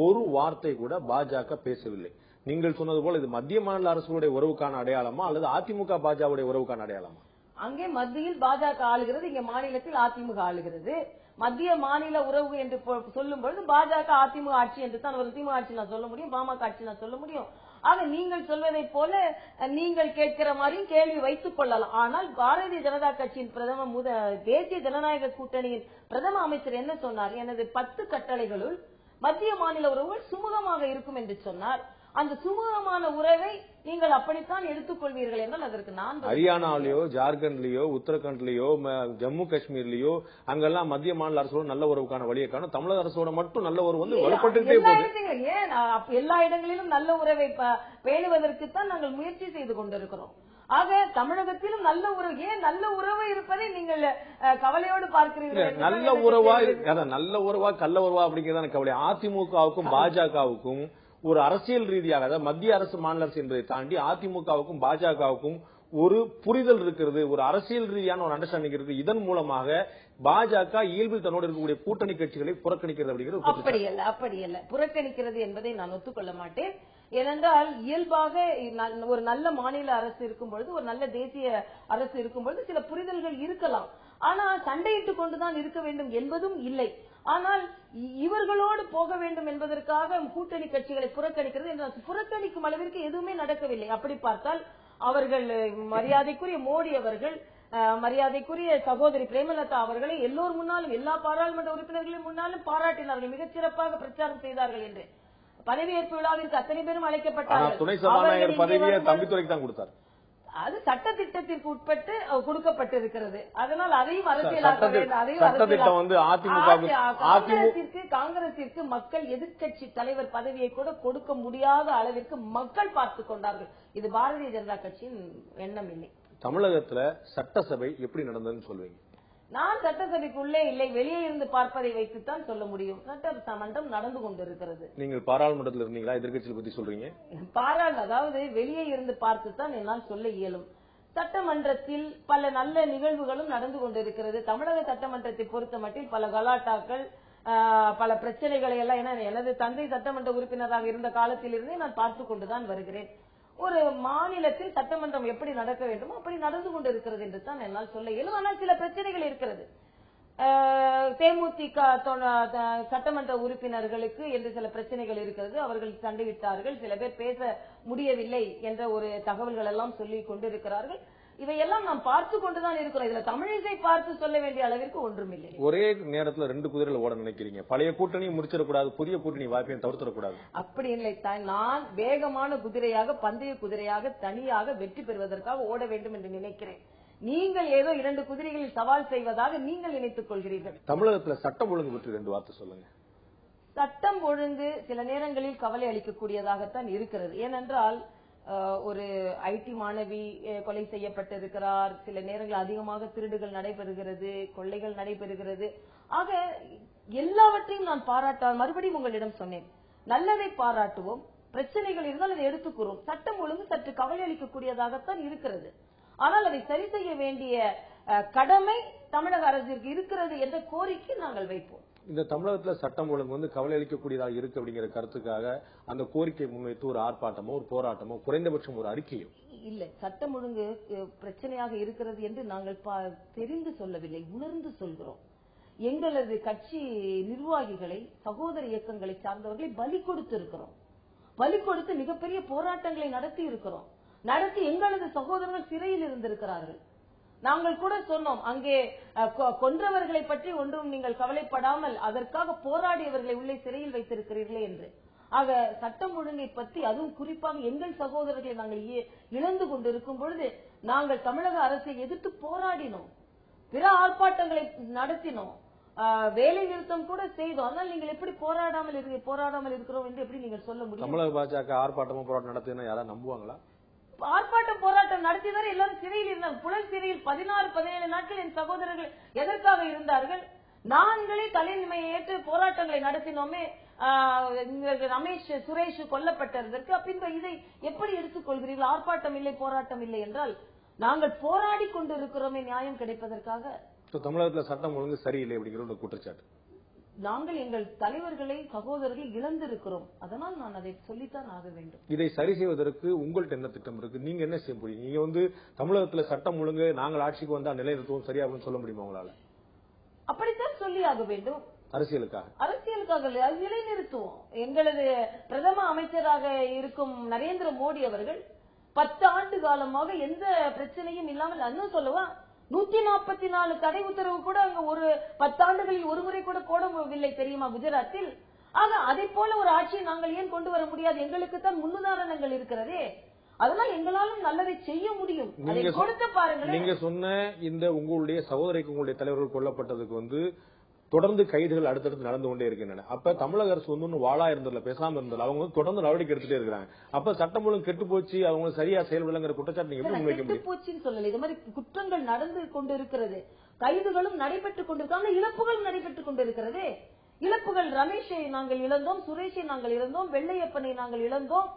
ஒரு வார்த்தை கூட பாஜக பேசவில்லை. நீங்கள் சொன்னது போல இது மத்திய மாநில அரசுடைய உறவுக்கான அடையாளமா அல்லது அதிமுக பாஜகவுடைய உறவுக்கான அடையாளமா? அங்கே மத்தியில் பாஜக ஆளுகிறது, இங்க மாநிலத்தில் அதிமுக ஆளுகிறது. மத்திய மாநில உறவு என்று சொல்லும் பொழுது பாஜக அதிமுக ஆட்சி என்று தான் ஒரு திமுக ஆட்சி நான் சொல்ல முடியும், பாமக ஆட்சி நான் சொல்ல முடியும். ஆக நீங்கள் சொல்வதை போல நீங்கள் கேட்கிற மாதிரியும் கேள்வி வைத்துக் கொள்ளலாம். ஆனால் பாரதிய ஜனதா கட்சியின் தேசிய ஜனநாயக கூட்டணியின் பிரதம அமைச்சர் என்ன சொன்னார்? எனது 10 கட்டளைகளுள் மத்திய மாநில உறவுகள் சுமூகமாக இருக்கும் என்று சொன்னார். அந்த சுமூகமான உறவை நீங்கள் அப்படித்தான் எடுத்துக்கொள்வீர்கள் என்றால் அதற்கு நான் ஹரியானாலயோ, ஜார்க்கண்ட்லயோ, உத்தரகாண்ட்லயோ, ஜம்மு காஷ்மீர்லயோ அங்கெல்லாம் மத்திய மாநில அரசோட நல்ல உறவுக்கான வழியை காணும். தமிழக அரசோட மட்டும் நல்ல உறவு வலுப்பட்டுட்டே போகுது. ஏன் எல்லா இடங்களிலும் நல்ல உறவை பேணுவதற்குத்தான் நாங்கள் முயற்சி செய்து கொண்டிருக்கிறோம். ஆக தமிழகத்திலும் நல்ல உறவு, ஏன் நல்ல உறவு இருப்பதை நீங்கள் கவலையோடு பார்க்கிறீர்கள்? நல்ல உறவா கள்ள உறவா அப்படிங்கிறத கவலை. அதிமுகவுக்கும் பாஜகவுக்கும் ஒரு அரசியல் ரீதியாக, அதாவது மத்திய அரசு மாநில அரசு என்பதை தாண்டி அதிமுகவுக்கும் பாஜகவுக்கும் ஒரு புரிதல் இருக்கிறது, ஒரு அரசியல் ரீதியான ஒரு அண்டர்ஸ்டாண்டிங் இருக்கு. இதன் மூலமாக பாஜக இயல்பில் தன்னோடு இருக்கக்கூடிய கூட்டணி கட்சிகளை புறக்கணிக்கிறது அப்படிங்கிறது அப்படி அல்ல. புறக்கணிக்கிறது என்பதை நான் ஒத்துக்கொள்ள மாட்டேன். ஏனென்றால் இயல்பாக ஒரு நல்ல மாநில அரசு இருக்கும் பொழுது, ஒரு நல்ல தேசிய அரசு இருக்கும் பொழுது சில புரிதல்கள் இருக்கலாம். ஆனால் சண்டையிட்டுக் கொண்டுதான் இருக்க வேண்டும் என்பதும் இல்லை. ஆனால் இவர்களோடு போக வேண்டும் என்பதற்காக கூட்டணி கட்சிகளை புறக்கணிக்கிறது என்று புறக்கணிக்கும் அளவிற்கு எதுவுமே நடக்கவில்லை. அப்படி பார்த்தால் அவர்கள் மரியாதைக்குரிய மோடி அவர்கள், மரியாதைக்குரிய சகோதரி பிரேமலதா அவர்களை எல்லோர் முன்னாலும், எல்லா பாராளுமன்ற உறுப்பினர்களின் முன்னாலும் பாராட்டினார்கள், மிகச் சிறப்பாக பிரச்சாரம் செய்தார்கள் என்று. பதவியேற்பு விழாவிற்கு அத்தனை பேரும் அழைக்கப்பட்டார்கள். துணை சபாநாயகர் பதவியை தம்பித்துறைக்கு தான் கொடுத்தார். அது சட்ட திட்டத்திற்கு உட்பட்டு கொடுக்கப்பட்டிருக்கிறது. அதனால் அதையும் அரசியலாக்க வேண்டும். காங்கிரசிற்கு மக்கள் எதிர்க்கட்சி தலைவர் பதவியை கூட கொடுக்க முடியாத அளவிற்கு மக்கள் பார்த்துக் கொண்டார்கள். இது பாரதிய ஜனதா கட்சியின் எண்ணம் இல்லை. தமிழகத்துல சட்டசபை எப்படி நடந்ததுன்னு சொல்லுவீங்க? நான் சட்டசபைக்குள்ளே இல்லை, வெளியே இருந்து பார்ப்பதை வைத்துத்தான் சொல்ல முடியும். சட்டமன்றம் நடந்து கொண்டிருக்கிறது. நீங்கள் பாராளுமன்றத்தில் இருந்தீங்களா? எதிர்க்கட்சியை பத்தி சொல்றீங்க. அதாவது வெளியே இருந்து பார்த்துத்தான் என்னால் சொல்ல இயலும். சட்டமன்றத்தில் பல நல்ல நிகழ்வுகளும் நடந்து கொண்டிருக்கிறது. தமிழக சட்டமன்றத்தை பொறுத்த மட்டில் பல கலாட்டாக்கள், பல பிரச்சனைகளை எல்லாம், எனது தந்தை சட்டமன்ற உறுப்பினராக இருந்த காலத்திலிருந்தே நான் பார்த்துக் கொண்டுதான் வருகிறேன். ஒரு மாநிலத்தில் சட்டமன்றம் எப்படி நடக்க வேண்டுமோ அப்படி நடந்து கொண்டிருக்கிறது என்று தான் என்னால் சொல்ல இயலும். ஆனால் சில பிரச்சனைகள் இருக்கிறது. தேமுதிக சட்டமன்ற உறுப்பினர்களுக்கு என்று சில பிரச்சனைகள் இருக்கிறது. அவர்கள் சண்டையிட்டார்கள், சில பேர் பேச முடியவில்லை என்ற ஒரு தகவல்கள் எல்லாம் சொல்லிக் கொண்டிருக்கிறார்கள். இவையெல்லாம் நாம் பார்த்து கொண்டுதான் இருக்கிறோம். இதுல தமிழிசை பார்த்து சொல்ல வேண்டிய அளவிற்கு ஒன்றுமில்லை. ஒரே நேரத்தில் 2 குதிரைகள் ஓட நினைக்கிறீங்க. பழைய கூட்டணியை முடிச்சிடக்கூடாது, புதிய கூட்டணி வாய்ப்பையும் தவிர்த்திடக்கூடாது. அப்படி இல்லை. நான் வேகமான குதிரையாக, பந்தய குதிரையாக, தனியாக வெற்றி பெறுவதற்காக ஓட வேண்டும் என்று நினைக்கிறேன். நீங்கள் ஏதோ 2 குதிரைகளில் சவால் செய்வதாக நீங்கள் நினைத்துக் கொள்கிறீர்கள். தமிழகத்துல சட்டம் ஒழுங்கு பற்றி 2 வார்த்தை சொல்லுங்க. சட்டம் ஒழுங்கு சில நேரங்களில் கவலை அளிக்கக்கூடியதாகத்தான் இருக்கிறது. ஏனென்றால் ஒரு ஐடி மாணவி கொலை செய்யப்பட்டிருக்கிறார். சில நேரங்கள் அதிகமாக திருடுகள் நடைபெறுகிறது, கொள்ளைகள் நடைபெறுகிறது. ஆக எல்லாவற்றையும் நான் பாராட்டால், மறுபடியும் உங்களிடம் சொன்னேன், நல்லதை பாராட்டுவோம், பிரச்சனைகள் இருந்தால் அதை எடுத்துக்கிறோம். சட்டம் ஒழுங்கு சற்று கவலை அளிக்கக்கூடியதாகத்தான் இருக்கிறது. ஆனால் அதை சரி செய்ய வேண்டிய கடமை தமிழக அரசிற்கு இருக்கிறது என்ற கோரிக்கை நாங்கள் வைப்போம். இந்த தமிழகத்துல சட்டம் ஒழுங்கு கவலை அளிக்கக்கூடியதாக இருக்கு அப்படிங்கிற கருத்துக்காக அந்த கோரிக்கை முன்வைத்து ஒரு ஆர்ப்பாட்டமோ, ஒரு போராட்டமோ, குறைந்தபட்சம் ஒரு அறிக்கையோ இல்ல. சட்டம் ஒழுங்கு பிரச்சனையாக இருக்கிறது என்று நாங்கள் தெரிந்து சொல்லவில்லை, உணர்ந்து சொல்கிறோம். எங்களது கட்சி நிர்வாகிகளை, சகோதர இயக்கங்களை சார்ந்தவர்களை பலி கொடுத்து இருக்கிறோம். பலி கொடுத்து மிகப்பெரிய போராட்டங்களை நடத்தி இருக்கிறோம். நடத்தி எங்களது சகோதரர்கள் சிறையில் இருந்திருக்கிறார்கள். நாங்கள் கூட சொன்னோம், அங்கே கொன்றவர்களை பற்றி ஒன்றும் நீங்கள் கவலைப்படாமல் அதற்காக போராடியவர்களை உள்ளே சிறையில் வைத்திருக்கிறீர்களே என்று. ஆக சட்டம் ஒழுங்கை பற்றி, அதுவும் குறிப்பாக எங்கள் சகோதரர்களை நாங்கள் இழந்து கொண்டிருக்கும் பொழுது நாங்கள் தமிழக அரசை எதிர்த்து போராடினோம், பிற ஆர்ப்பாட்டங்களை நடத்தினோம், வேலை நிறுத்தம் கூட செய்தோம். ஆனால் நீங்கள் எப்படி போராடாமல் இருக்கிறோம் என்று எப்படி நீங்கள் சொல்ல முடியும்? தமிழக பாஜக ஆர்ப்பாட்டமும் போராட்டம் நடத்தினா யாராவது நம்புவாங்களா? ஆர்ப்பாட்டம் போராட்டம் நடத்தியவர் எல்லாரும் சிறையில் இருந்தார். புழல் சிறையில் 16-17 நாட்கள் என் சகோதரர்கள் எதற்காக இருந்தார்கள்? நாங்களே தலைமையை ஏற்று போராட்டங்களை நடத்தினோமே. ரமேஷ், சுரேஷ் கொல்லப்பட்டதற்கு பின்பு இதை எப்படி எடுத்துக்கொள்கிறீர்கள்? ஆர்ப்பாட்டம் இல்லை, போராட்டம் இல்லை என்றால் நாங்கள் போராடி கொண்டிருக்கிறோமே நியாயம் கிடைப்பதற்காக. தமிழகத்தில் சட்டம் ஒழுங்கு சரியில்லை அப்படிங்கிற ஒரு குற்றச்சாட்டு. நாங்கள் எங்கள் தலைவர்களை, சகோதரர்களை இழந்திருக்கிறோம். அதனால் நான் அதை சொல்லித்தான் ஆக வேண்டும். இதை சரி செய்வதற்கு உங்கள்ட்ட என்ன திட்டம் இருக்கு? நீங்க என்ன செய்ய முடியும்? நீங்க தமிழகத்துல சட்டம் ஒழுங்கு நாங்கள் ஆட்சிக்கு வந்தா நிலைநிறுத்துவோம் சரியாகும் சொல்ல முடியுமா உங்களால? அப்படித்தான் சொல்லி ஆக வேண்டும். அரசியலுக்காக நிலைநிறுத்துவோம். எங்களது பிரதம அமைச்சராக இருக்கும் நரேந்திர மோடி அவர்கள் 10 ஆண்டு காலமாக எந்த பிரச்சனையும் இல்லாமல், இன்னும் சொல்லவா, 144 தடை உத்தரவு கூட அங்க ஒரு 10 ஆண்டுகளில் ஒரு முறை கூட போடவில்லை தெரியுமா குஜராத்தில்? ஆக அதை போல ஒரு ஆட்சியை நாங்கள் ஏன் கொண்டு வர முடியாது? எங்களுக்கு தான் முன்னுதாரணங்கள் இருக்கிறதே. அதனால் எங்களாலும் நல்லதை செய்ய முடியும். அதை கொடுத்து பாருங்கள். நீங்க சொன்ன இந்த உங்களுடைய சகோதரிக்கு உங்களுடைய தலைவர்கள் கொல்லப்பட்டதுக்கு தொடர்ந்து கைதுகள் அடுத்தடுத்து நடந்து கொண்டே இருக்கின்றன. அப்ப தமிழக அரசு வாழா இருந்ததுல, பேசாம இருந்ததுல, அவங்க தொடர்ந்து நடவடிக்கை எடுத்துட்டே இருக்காங்க. அப்ப சட்டம் ஒழுங்கு கெட்டு போச்சு, அவங்க சரியா செயல்படலங்கிற குற்றச்சாட்டு நீங்க எப்படி முன்வைக்க முடியும்? போச்சுன்னு சொல்லல, இது மாதிரி குற்றங்கள் நடந்து கொண்டிருக்கிறது, கைதுகளும் நடைபெற்றுக் கொண்டிருக்காங்க, இழப்புகளும் நடைபெற்றுக் கொண்டிருக்கிறது. இழப்புகள் ரமேஷை நாங்கள் இழந்தோம், சுரேஷை நாங்கள் இழந்தோம், வெள்ளையப்பனை நாங்கள் இழந்தோம்,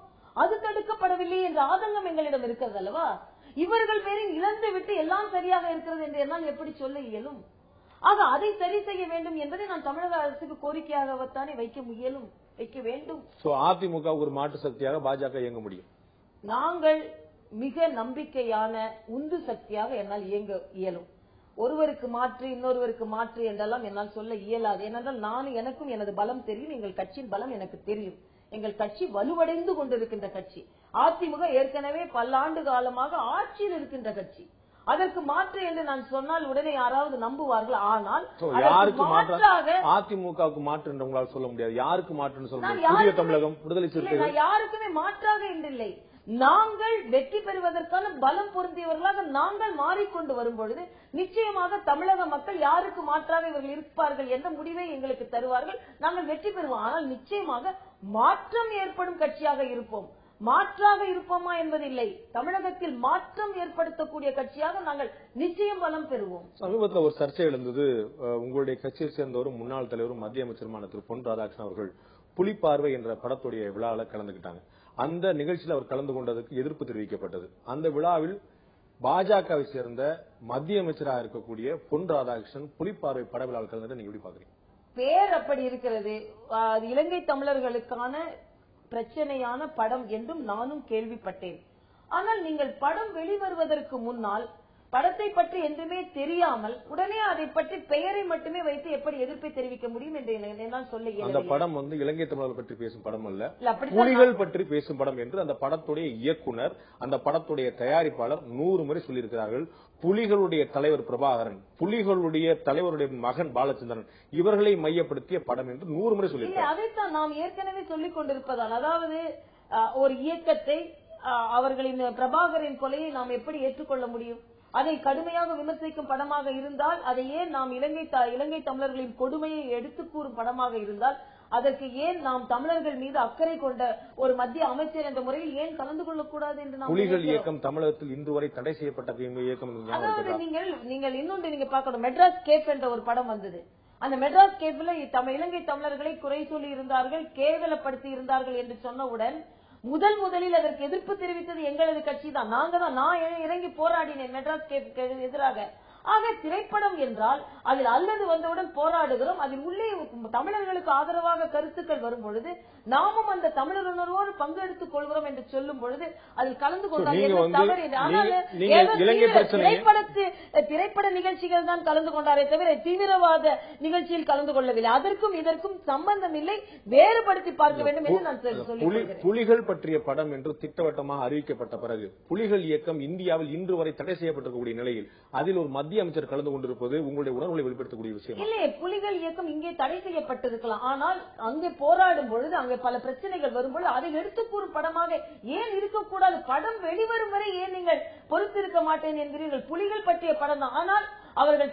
அது தடுக்கப்படவில்லை என்ற ஆதங்கம் எங்களிடம் இருக்கிறது அல்லவா? இவர்கள் பேரில் இழந்து விட்டு எல்லாம் சரியாக இருக்கிறது என்று என்னால் எப்படி சொல்ல இயலும்? ஆக அதை சரி செய்ய வேண்டும் என்பதை நான் தமிழக அரசுக்கு கோரிக்கையாகத்தானே வைக்க வேண்டும். அதிமுக ஒரு மாற்று சக்தியாக பாஜக இயங்க முடியும். நாங்கள் மிக நம்பிக்கையான உந்து சக்தியாக என்னால் இயங்க இயலும். ஒருவருக்கு மாற்று இன்னொருவருக்கு மாற்று என்றெல்லாம் என்னால் சொல்ல இயலாது. ஏனென்றால் எனக்கும் எனது பலம் தெரியும், எங்கள் கட்சியின் பலம் எனக்கு தெரியும். எங்கள் கட்சி வலுவடைந்து கொண்டிருக்கின்ற கட்சி. அதிமுக ஏற்கனவே பல்லாண்டு காலமாக ஆட்சியில் இருக்கின்ற கட்சி. அதற்கு மாற்று என்று நான் சொன்னால் உடனே யாராவது நம்புவார்கள். ஆனால் அதிமுகவுக்கு மாற்று என்று உங்களால் சொல்ல முடியாது. யாருக்கு மாற்றுன்னு சொல்ல முடியாது? தமிழகம் விடுதலை சிறுத்தைகள் யாருக்குமே மாற்றாக என்றில்லை. நாங்கள் வெற்றி பெறுவதற்கான பலம் பொருந்தியவர்களாக நாங்கள் மாறிக்கொண்டு வரும் பொழுது நிச்சயமாக தமிழக மக்கள் யாருக்கு மாற்றாக இவர்கள் இருப்பார்கள் என்ற முடிவை எங்களுக்கு தருவார்கள். நாங்கள் வெற்றி பெறுவோம். ஆனால் நிச்சயமாக மாற்றம் ஏற்படும் கட்சியாக இருப்போம். மாற்றாக இருப்போமா என்பதில்லை, தமிழகத்தில் மாற்றம் ஏற்படுத்தக்கூடிய கட்சியாக நாங்கள் நிச்சயம் பலம் பெறுவோம். சமீபத்தில் ஒரு சர்ச்சை எழுந்தது. உங்களுடைய கட்சியை சேர்ந்தவரும் முன்னாள் தலைவரும் மத்திய அமைச்சருமான திரு பொன் ராதாகிருஷ்ணன் அவர்கள் புலிப்பார்வை என்ற படத்துடைய விழாவில் கலந்துகிட்டாங்க. அந்த நிகழ்ச்சியில் அவர் கலந்து கொண்டதற்கு எதிர்ப்பு தெரிவிக்கப்பட்டது. அந்த விழாவில் பாஜகவை சேர்ந்த மத்திய அமைச்சராக இருக்கக்கூடிய பொன் ராதாகிருஷ்ணன் புலிப்பார்வை பட விழாவில் கலந்து நீங்க எப்படி பாக்குறீங்க? பேர் அப்படி இருக்கிறது. இலங்கை தமிழர்களுக்கான பிரச்சனையான படம் என்றும் நானும் கேள்விப்பட்டேன். ஆனால் நீங்கள் படம் வெளிவருவதற்கு முன்னால் படத்தை பற்றி என்றுமே தெரியாமல் உடனே அதை பற்றி பெயரை மட்டுமே வைத்து எப்படி எதிர்ப்பை தெரிவிக்க முடியும் என்று என்னால் சொல்ல இயலவில்லை. அந்த படம் இலங்கை தமிழர்கள் பற்றி பேசும் படம் அல்ல, புலிகள் பற்றி பேசும் படம் என்று அந்த படத்துடைய இயக்குனர், அந்த படத்துடைய தயாரிப்பாளர் 100 முறை சொல்லியிருக்கிறார்கள். புலிகளுடைய தலைவர் பிரபாகரன், புலிகளுடைய தலைவருடைய மகன் பாலச்சந்திரன், இவர்களை மையப்படுத்திய படம் என்று 100 முறை சொல்லியிருக்கிறார். அதைத்தான் நாம் ஏற்கனவே சொல்லிக் கொண்டிருப்பதால், அதாவது ஒரு இயக்கத்தை அவர்களின் பிரபாகரின் கொலையை நாம் எப்படி ஏற்றுக்கொள்ள முடியும்? அதை கடுமையாக விமர்சிக்கும் படமாக இருந்தால், அதை ஏன் நாம் இலங்கை தமிழர்களின் கொடுமையை எடுத்து கூறும் படமாக இருந்தால், அதற்கு ஏன் நாம் தமிழர்கள் மீது அக்கறை கொண்ட ஒரு மத்திய அமைச்சர் என்ற முறையில் ஏன் கலந்து கொள்ளக்கூடாது என்று நாம் புலிகள் இயக்கம் தமிழகத்தில் இன்று வரை தடை செய்யப்பட்ட இயக்கம். அதாவது நீங்கள் இன்னொன்று நீங்க பார்க்கணும், மெட்ராஸ் கேப் என்ற ஒரு படம் வந்தது. அந்த மெட்ராஸ் கேப்ல இலங்கை தமிழர்களை குறை சொல்லி இருந்தார்கள், கேவலப்படுத்தி இருந்தார்கள் என்று சொன்னவுடன் முதலில் அதற்கு எதிர்ப்பு தெரிவித்தது எங்களது கட்சி தான். நான் இறங்கி போராடினேன் மெட்ராஸ் கேப்புக்கு எதிராக. ஆக திரைப்படம் என்றால் அதில் அல்லது வந்தவுடன் போராடுகிறோம், அதில் உள்ளே தமிழர்களுக்கு ஆதரவாக கருத்துக்கள் வரும் பொழுது நாமும் அந்த தமிழர் உணர்வோடு பங்கெடுத்துக் கொள்கிறோம் என்று சொல்லும் பொழுது அதில் கலந்து கொண்டார். திரைப்பட நிகழ்ச்சிகள் தான் கலந்து கொண்டாரே தவிர தீவிரவாத நிகழ்ச்சியில் கலந்து கொள்ளவில்லை. அதற்கும் இதற்கும் சம்பந்தம் இல்லை, வேறுபடுத்தி பார்க்க வேண்டும் என்று நான் சொல்லிக் புலிகள் பற்றிய படம் என்று திட்டவட்டமாக அறிவிக்கப்பட்ட பிறகு புலிகள் இயக்கம் இந்தியாவில் இன்று வரை தடை செய்யப்பட்டிருக்கக்கூடிய நிலையில் அதில் ஒரு மத்திய அமைச்சர் கலந்து கொண்டிருப்பது உங்களுடைய உணர்வுகளை வெளிப்படுத்தக்கூடிய விஷயம் இல்லையே. புலிகள் இயக்கம் இங்கே தடை செய்யப்பட்டிருக்கலாம், ஆனால் அங்கே போராடும் பொழுது அங்கே பல பிரச்சனைகள் வரும்போது அதை எடுத்து கூறும் படமாக ஏன் இருக்கக்கூடாது? படம் வெளிவரும் வரை ஏன் நீங்கள் பொறுத்திருக்க மாட்டேன் என்கிறீர்கள்? புலிகள் பற்றிய படம் தான். ஆனால் அவர்கள்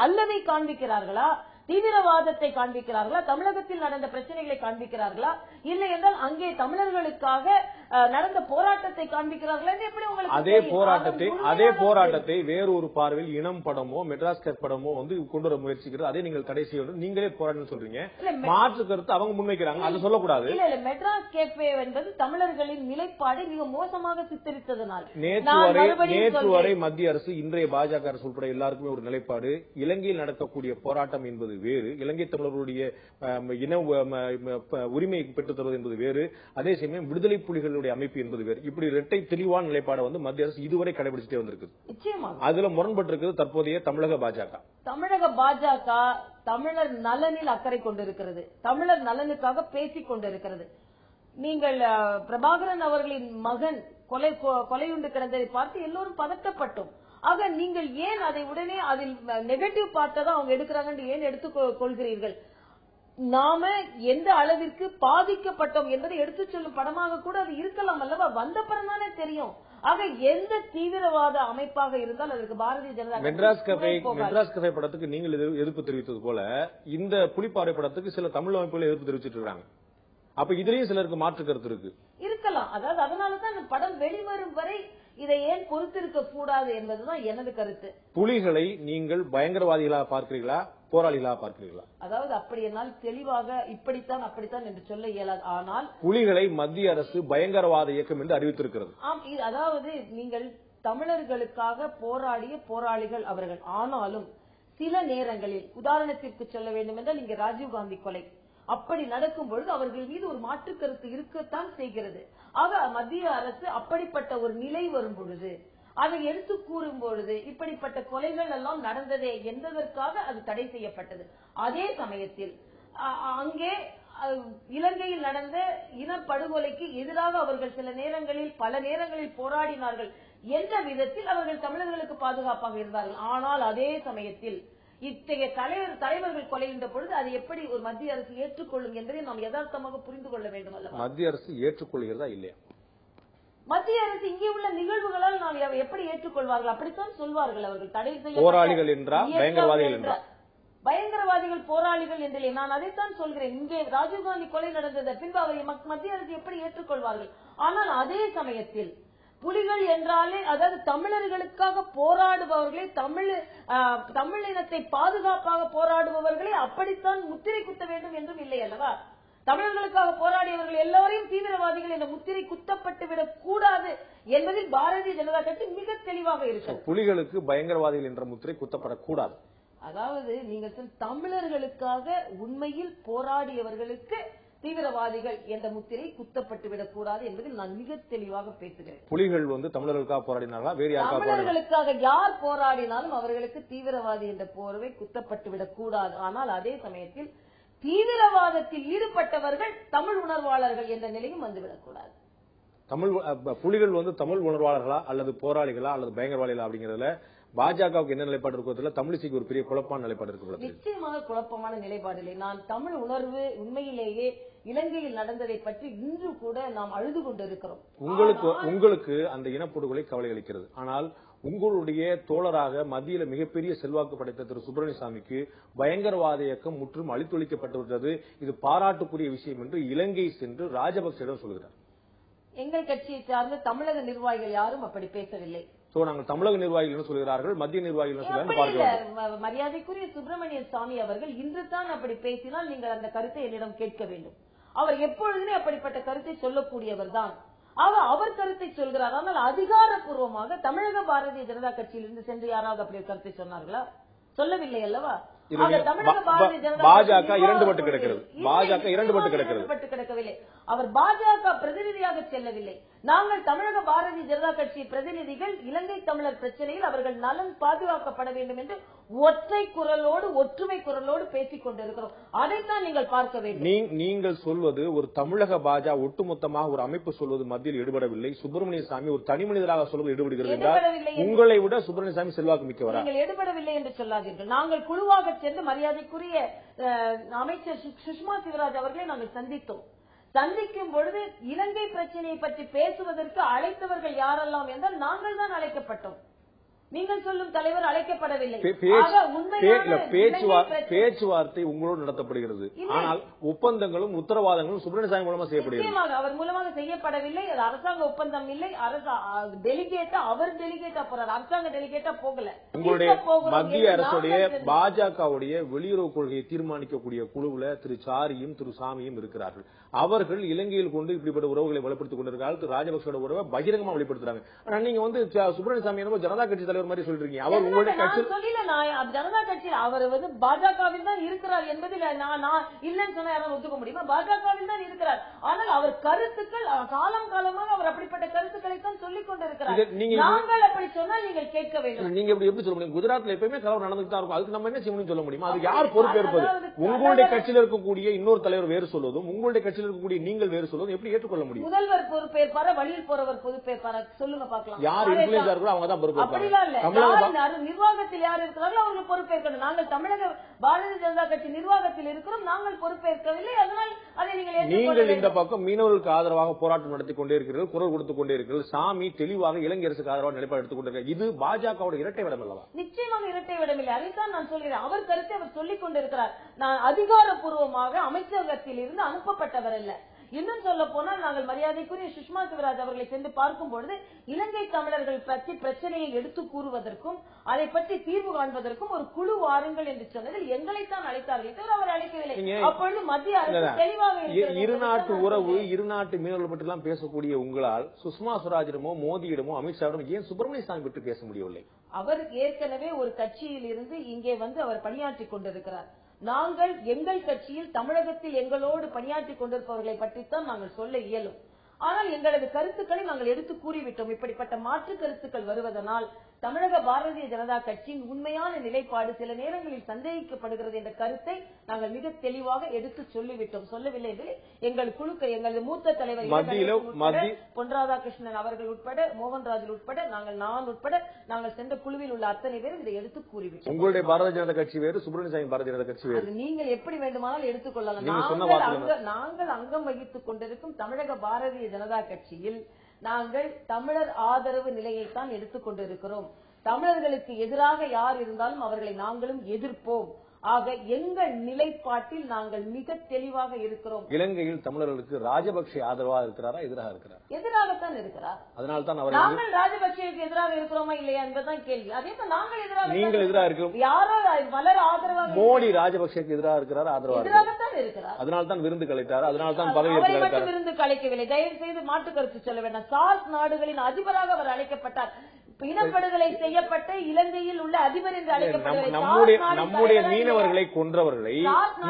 அல்லதை காண்பிக்கிறார்களா, தீவிரவாதத்தை காண்பிக்கிறார்களா, தமிழகத்தில் நடந்த பிரச்சனைகளை காண்பிக்கிறார்களா, இல்லை என்றால் அங்கே தமிழர்களுக்காக நடந்த போராட்டத்தை காண்பிக்கிறார்களா? எப்படி உங்களுக்கு அதே போராட்டத்தை வேறொரு பார்வையில் இனம் படமோ மெட்ராஸ் கேப் படமோ கொண்டு வர முயற்சிக்கிறது, அதை நீங்கள் தடை செய்ய வேண்டும். நீங்களே போராட்டம் சொல்றீங்க, மாற்று கருத்து அவங்க முன்வைக்கிறாங்க, அதை சொல்லக்கூடாது. இல்ல மெட்ராஸ் கேப்பே என்பது தமிழர்களின் நிலைப்பாடு மிக மோசமாக சித்தரித்ததனால் நேற்று வரை மத்திய அரசு, இன்றைய பாஜக அரசு உட்பட எல்லாருக்குமே ஒரு நிலைப்பாடு, இலங்கையில் நடக்கக்கூடிய போராட்டம் என்பது வேறு, இலங்கை தமிழர்களுடைய இன உரிமையை பெற்றுத் தருவது என்பது வேறு, அதே சமயம் விடுதலை புலிகளுடைய அமைப்பு என்பது வேறு. இப்படி இரட்டை தெளிவான நிலைப்பாடு மத்திய அரசு இதுவரை கடைபிடிச்சிட்டே வந்திருக்கு. அதுல முரண்பட்டிருக்கிறது தற்போதைய தமிழக பாஜக. தமிழர் நலனில் அக்கறை கொண்டிருக்கிறது, தமிழர் நலனுக்காக பேசிக் கொண்டிருக்கிறது. நீங்கள் பிரபாகரன் அவர்களின் மகன் கொலையுண்டு கிடந்ததை பார்த்து எல்லோரும் பதட்டப்பட்டோம். ஆக நீங்கள் ஏன் அதை உடனே அதில் நெகட்டிவ் பார்ட்டை தான் அவங்க எடுக்கிறாங்க ஏன் எடுத்துக் கொள்கிறீர்கள்? நாம எந்த அளவிற்கு பாதிக்கப்பட்டோம் என்பதை எடுத்துச் சொல்லும் படமாக கூட அது இருக்கலாம் அல்லவா? வந்த படம் தானே தெரியும். ஆக எந்த தீவிரவாத அமைப்பாக இருந்தால் அதற்கு பாரதிய ஜனதா மெட்ராஸ் கஃபே படத்துக்கு நீங்கள் எதிர்ப்பு தெரிவித்தது போல இந்த புலிப்பாறை படத்துக்கு சில தமிழ் அமைப்புகள் எதிர்ப்பு தெரிவிச்சிட்டு இருக்காங்க. அப்ப இதுலயும் சிலருக்கு மாற்று கருத்து இருக்கலாம். அதாவது அதனாலதான் அந்த படம் வெளிவரும் வரை இதை ஏன் பொறுத்திருக்க கூடாது என்பதுதான் எனது கருத்து. புலிகளை நீங்கள் பயங்கரவாதிகளாக பார்க்கிறீர்களா, போராளிகளா பார்க்கிறீர்களா? அதாவது அப்படி என்னால் தெளிவாக இப்படித்தான் அப்படித்தான் என்று சொல்ல இயலாது. ஆனால் புலிகளை மத்திய அரசு பயங்கரவாத இயக்கம் என்று அறிவித்திருக்கிறது. ஆம், அதாவது நீங்கள் தமிழர்களுக்காக போராடிய போராளிகள் அவர்கள். ஆனாலும் சில நேரங்களில் உதாரணத்திற்கு சொல்ல வேண்டும் என்றால் இங்கே ராஜீவ்காந்தி கொலை அப்படி நடக்கும் பொழுது அவர்கள் மீது ஒரு மாற்று கருத்து இருக்கத்தான் செய்கிறது. ஆக மத்திய அரசு அப்படிப்பட்ட ஒரு நிலை வரும் பொழுது அதை எடுத்து கூறும் பொழுது இப்படிப்பட்ட கொலைகள் எல்லாம் நடந்ததே என்பதற்காக அது தடை செய்யப்பட்டது. அதே சமயத்தில் அங்கே இலங்கையில் நடந்த இனப்படுகொலைக்கு எதிராக அவர்கள் சில நேரங்களில் பல நேரங்களில் போராடினார்கள் என்ற விதத்தில் அவர்கள் தமிழர்களுக்கு பாதுகாப்பாக இருந்தார்கள். ஆனால் அதே சமயத்தில் இத்தகைய தலைவர்கள் கொலைகின்ற பொழுது அதை எப்படி ஒரு மத்திய அரசு ஏற்றுக்கொள்ளும் என்பதை நாம் யதார்த்தமாக புரிந்து கொள்ள வேண்டும் அல்லவா? மத்திய அரசு ஏற்றுக்கொள்கிறதா இல்லையா? மத்திய அரசு இங்கே உள்ள நிகழ்வுகளால் நாம் எப்படி ஏற்றுக்கொள்வார்கள்? அப்படித்தான் சொல்வார்கள் அவர்கள். தடை செய்ய போராளிகள் என்றா பயங்கரவாதிகள் என்றா? பயங்கரவாதிகள் போராளிகள் என்றில்லை, நான் அதைத்தான் சொல்கிறேன். இங்கே ராஜீவ்காந்தி கொலை நடந்தது பின்பு அவரை மத்திய அரசு எப்படி ஏற்றுக்கொள்வார்கள்? ஆனால் அதே சமயத்தில் புலிகள் என்றாலே அதாவது தமிழர்களுக்காக போராடுபவர்களே தமிழ் இனத்தை பாதுகாப்பாக போராடுபவர்களே அப்படித்தான் முத்திரை குத்த வேண்டும் என்றும் இல்லை அல்லவா? தமிழர்களுக்காக போராடியவர்கள் எல்லாரையும் தீவிரவாதிகள் என்ற முத்திரை குத்தப்பட்டு விடக் கூடாது என்பதில் பாரதிய ஜனதா கட்சி மிக தெளிவாக இருக்கிறது. புலிகளுக்கு பயங்கரவாதிகள் என்ற முத்திரை குத்தப்படக்கூடாது. அதாவது நீங்கள் தமிழர்களுக்காக உண்மையில் போராடியவர்களுக்கு தீவிரவாதிகள் என்ற முத்திரை குத்தப்பட்டு விடக்கூடாது என்பதில் நான் மிக தெளிவாக பேசுகிறேன். புலிகள் தமிழர்களுக்காக போராடினார்களா? வேறு யாருக்காக? தமிழர்களுக்காக யார் போராடினாலும் அவர்களுக்கு தீவிரவாதி என்ற போர்வை குத்தப்பட்டு விடக்கூடாது. ஆனால் அதே சமயத்தில் தீவிரவாதத்தில் ஈடுபட்டவர்கள் தமிழ் உணர்வாளர்கள் என்ற நிலையும் வந்துவிடக்கூடாது. புலிகள் தமிழ் உணர்வாளர்களா அல்லது போராளிகளா அல்லது பயங்கரவாதிகளா அப்படிங்கறதுல பாஜகவுக்கு என்ன நிலைப்பாடு இருக்கிறதுல தமிழிசைக்கு ஒரு பெரிய குழப்பமான நிலைப்பாடு இருக்கிறது. நிச்சயமாக குழப்பமான நிலைப்பாடு இல்லை. நான் தமிழ் உணர்வு உண்மையிலேயே இலங்கையில் நடந்ததை பற்றி இன்று கூட நாம் அழுது கொண்டிருக்கிறோம். உங்களுக்கு அந்த இனப்படுகொலை கவலை அளிக்கிறது. ஆனால் உங்களுடைய தோழராக மத்தியில மிகப்பெரிய செல்வாக்கு படைத்த திரு சுப்பிரமணியசாமிக்கு பயங்கரவாத இயக்கம் முற்றும் அழித்தொழிக்கப்பட்டுவிட்டது, இது பாராட்டுக்குரிய விஷயம் என்று இலங்கை சென்று ராஜபக்சேடம் சொல்கிறார். எங்கள் கட்சியை சார்ந்த தமிழக நிர்வாகிகள் யாரும் அப்படி பேசவில்லை. நாங்கள் தமிழக நிர்வாகிகள் சொல்கிறார்கள், மத்திய நிர்வாகிகள். மரியாதைக்குரிய சுப்பிரமணிய சாமி அவர்கள் இன்று தான் அப்படி பேசினால் நீங்கள் அந்த கருத்தை என்னிடம் கேட்க வேண்டும். அவர் எப்பொழுதுமே அப்படிப்பட்ட கருத்தை சொல்லக்கூடியவர் தான். அவர் கருத்தை சொல்கிறார். ஆனால் அதிகாரப்பூர்வமாக தமிழக பாரதிய ஜனதா கட்சியிலிருந்து சென்று யாராவது அப்படி கருத்தை சொன்னார்களா? சொல்லவில்லை அல்லவா? பாஜக இரண்டுபட்டு கிடக்கிறது. பாஜக இரண்டுபட்டு கிடக்கவில்லை. அவர் பாஜக பிரதிநிதியாக செல்லவில்லை. நாங்கள் தமிழக பாரதிய ஜனதா கட்சி பிரதிநிதிகள் இலங்கை தமிழர் பிரச்சனையில் அவர்கள் நலன் பாதுகாக்கப்பட வேண்டும் என்று ஒற்றை குரலோடு ஒற்றுமை குரலோடு பேசிக் கொண்டிருக்கிறோம். அதைத்தான் நீங்கள் பார்க்க வேண்டும். நீங்கள் சொல்வது ஒரு தமிழக பாஜக ஒட்டுமொத்தமாக ஒரு அமைப்பு சொல்வது மத்தியில் ஈடுபடவில்லை. சுப்பிரமணிய சாமி ஒரு தனி மனிதராக சொல்வது ஈடுபடுகிறது என்றால் உங்களை விட சுப்பிரமணிய சாமி செல்வாக்கு மிக்கவரா? நீங்கள் ஈடுபடவில்லை என்று சொல்லாதீர்கள். நாங்கள் குழுவாக சென்று மரியாதைக்குரிய அமைச்சர் சுஷ்மா சிவராஜ் அவர்களை நாங்கள் சந்தித்தோம். சந்திக்கும் பொழுது இலங்கை பிரச்சனையை பற்றி பேசுவதற்கு அழைத்தவர்கள் யாரெல்லாம் என்றால் நாங்கள் தான் அழைக்கப்பட்டோம். நீங்கள் சொல்லும் தலைவர் அழைக்கப்படவில்லை. பேச்சுவார்த்தை உங்களோடு நடத்தப்படுகிறது. ஆனால் ஒப்பந்தங்களும் உத்தரவாதங்களும் சுப்பிரமணியசாமி மூலமா செய்யப்படுகிறது. அவர் மூலமாக செய்யப்படவில்லை. அது அரசாங்க ஒப்பந்தம் இல்லை. டெலிகேட்டா அவர் டெலிகேட்டா போறார், அரசாங்க டெலிகேட்டா போகல. உங்களுடைய மத்திய அரசுடைய பாஜகவுடைய வெளியுறவு கொள்கையை தீர்மானிக்கக்கூடிய குழுவுல திரு சாரியும் திரு சாமியும் இருக்கிறார்கள். அவர்கள் இலங்கையில் கொண்டு இப்படிப்பட்ட உறவுகளை வலுப்படுத்திக் கொண்டிருக்கிறார்கள். திரு ராஜபக்சோட உறவை பகிரங்கமா வெளிப்படுத்துறாங்க. ஆனா நீங்க சுப்பிரமணியசாமி ஜனதா கட்சி தலைவர் மாதிரி சொல்றீங்க. அவர் உங்களுடைய கட்சி ஜனதா கட்சி அவர் பாஜகவில் தான் இருக்கிறார் என்பதில் நான் இல்லைன்னு சொன்னா யாரும் ஒத்துக்க முடியுமா? பாஜகவில் தான் இருக்கிறார். ஆனால் அவர் கருத்துக்கள் காலம் காலமாக அவர் அப்படிப்பட்ட கருத்துக்களை தான் சொல்லிக் கொண்டிருக்கிறார். நாங்கள் அப்படி சொன்னால் நீங்கள் கேட்க வேண்டும். நீங்க எப்படி சொல்ல முடியும்? குஜராத்ல எப்பயுமே கலவரம் நடந்துட்டு தான் இருக்கும். அதுக்கு நம்ம என்ன செய்யணும்னு சொல்ல முடியுமா? அது யார் பொறுப்பேற்பது? உங்களுடைய கட்சியில் இருக்கக்கூடிய இன்னொரு தலைவர் வேறு சொல்வதும் உங்களுடைய கட்சியில் இருக்கக்கூடிய நீங்கள் வேறு சொல்வதும் எப்படி ஏற்றுக்கொள்ள முடியும்? முதல்வர் பொறுப்பேற்பாரா, வழியில் போறவர் பொறுப்பேற்பாரா? சொல்லுங்க பாக்கலாம். யார் இன்ஃப்ளூயன்ஸா இருக்கோ அவங்க தான் பொறுப்பேற்பாங்க. நிர்வாகத்தில் யார் இருக்கிறார்களோ அவர்கள் பொறுப்பேற்கணும். நாங்கள் தமிழக பாரதிய ஜனதா கட்சி நிர்வாகத்தில் இருக்கிறோம். நாங்கள் பொறுப்பேற்கவில்லை. அதனால் அதை நீங்கள் இந்த பக்கம் மீனவர்களுக்கு ஆதரவாக போராட்டம் நடத்தி கொண்டே இருக்கிறீர்கள், குரல் கொடுத்துக் கொண்டே இருக்கிறீர்கள். சாமி தெளிவாக இலங்கை அரசுக்கு ஆதரவாக நிலைப்பாடு எடுத்துக் கொண்டிருக்கிறார். இது பாஜகவோட இரட்டை விடம் அல்லவா? நிச்சயமாக இரட்டை விடமில்லை. அதைத்தான் நான் சொல்கிறேன். அவர் கருத்தை அவர் சொல்லிக் கொண்டிருக்கிறார். நான் அதிகாரப்பூர்வமாக அமைச்சகத்தில் இருந்து அனுப்பப்பட்டவர் அல்ல. இன்னும் சொல்ல போனால் நாங்கள் மரியாதைக்குரிய சுஷ்மா சிவராஜ் அவர்களை சென்று பார்க்கும் பொழுது இலங்கை தமிழர்கள் பற்றி பிரச்சனையை எடுத்து கூறுவதற்கும் அதை பற்றி தீர்வு காண்பதற்கும் ஒரு குழு வாருங்கள் என்று சொன்னதில் எங்களைத்தான் அழைத்தார்கள் தவிர அவர் அழைக்கவில்லை. அப்பொழுது மத்திய அரசு தெளிவாக இருநாட்டு உறவு இருநாட்டு மீனவர்கள் பற்றி எல்லாம் பேசக்கூடிய உங்களால் சுஷ்மா சுவராஜிடமோ மோடியிடமோ அமித்ஷாவிடமோ ஏன் சுப்பிரமணிய சாமி பற்றி பேச முடியவில்லை? அவர் ஏற்கனவே ஒரு கட்சியில் இருந்து இங்கே வந்து அவர் பணியாற்றிக் கொண்டிருக்கிறார். நாங்கள் எங்கள் கட்சியில் தமிழகத்தில் எங்களோடு பணியாற்றிக் கொண்டிருப்பவர்களை பற்றித்தான் நாங்கள் சொல்ல இயலும். ஆனால் எங்களது கருத்துக்களை நாங்கள் எடுத்து கூறிவிட்டோம். இப்படிப்பட்ட மாற்று கருத்துக்கள் வருவதனால் தமிழக பாரதிய ஜனதா கட்சியின் உண்மையான நிலைப்பாடு சில நேரங்களில் சந்தேகிக்கப்படுகிறது என்ற கருத்தை நாங்கள் மிக தெளிவாக எடுத்து சொல்லிவிட்டோம். சொல்லவில்லை என்று எங்கள் குழுக்கள் எங்களது மூத்த தலைவர் பொன் ராதாகிருஷ்ணன் அவர்கள் உட்பட மோகன்ராஜ் உட்பட நான் உட்பட நாங்கள் சென்ற குழுவில் உள்ள அத்தனை பேரும் இதை எடுத்து கூறிவிட்டோம். உங்களுடைய பாரதிய ஜனதா கட்சி வேறு, சுப்பிரமணிய சாமி பாரதிய ஜனதா கட்சி வேறு. நீங்கள் எப்படி வேண்டுமானால் எடுத்துக்கொள்ளலாம். நாங்கள் அங்கம் வகித்துக் கொண்டிருக்கும் தமிழக பாரதிய ஜனதா கட்சியில் நாங்கள் தமிழர் ஆதரவு நிலையைத்தான் எடுத்துக் கொண்டிருக்கிறோம். தமிழர்களுக்கு எதிராக யார் இருந்தாலும் அவர்களை நாங்களும் எதிர்ப்போம். ஆக எங்கள் நிலைப்பாட்டில் நாங்கள் மிக தெளிவாக இருக்கிறோம். இலங்கையில் தமிழர்களுக்கு ராஜபக்சே ஆதரவாக இருக்கிறாரா எதிராக இருக்கிறார்? எதிராகத்தான் இருக்கிறார். அதனால தான் நாங்கள் ராஜபக்சேக்கு எதிராக இருக்கிறோமா இல்லையா என்பதுதான் கேள்வி. அதே தான் நாங்கள் எதிராக நீங்கள் எதிராக இருக்கிறோம். யாரோ பலர் ஆதரவாக மோடி ராஜபக்சேக்கு எதிராக இருக்கிறார், எதிராகத்தான் இருக்கிறார். அதனால தான் விருந்து கலைத்தார், அதனால தான் பதவி விருந்து கலைக்கவில்லை. தயவு செய்து மாற்று கருத்து சொல்ல வேண்டாம். சார்க் நாடுகளின் அதிபராக அவர் அழைக்கப்பட்டார். இனப்படுகொலை செய்யப்பட்ட இலங்கையில் உள்ள அதிபர் என்று அழைக்கப்பட்டவர். நம்முடைய மீனவர்களை கொன்றவர்களை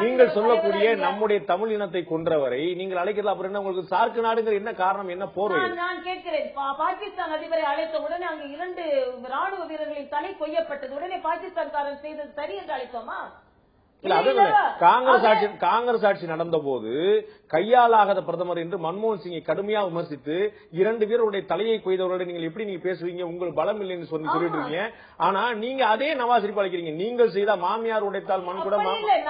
நீங்கள் சொல்லக்கூடிய நம்முடைய தமிழ் இனத்தை கொன்றவரை நீங்கள் அழைக்கலாம். அப்புறம் என்ன உங்களுக்கு சார்க் நாடுகள் என்ன காரணம், என்ன போர்வை? நான் கேட்கிறேன். பாகிஸ்தான் அதிபரை அழைத்த உடனே அங்கு 2 ராணுவ வீரர்களின் தலை கொய்யப்பட்டது. உடனே பாகிஸ்தான்காரன் செய்தது சரி என்று அழைத்தோமா? காங்கிரஸ் ஆட்சி நடந்த போது கையாலாகாத பிரதமர் என்று மன்மோகன் சிங்கை கடுமையா விமர்சித்து 2 பேருடைய தலையை கொய்தவர்களோட நீங்கள் எப்படி நீங்க பேசுவீங்க? உங்களுக்கு பலம் இல்லைன்னு சொல்லிட்டு இருக்கீங்க. ஆனா நீங்க அதே நவாஸ் ஷெரீப் அழைக்கிறீங்க. நீங்கள் செய்த மாமியார் உடைத்தால் மண் கூட.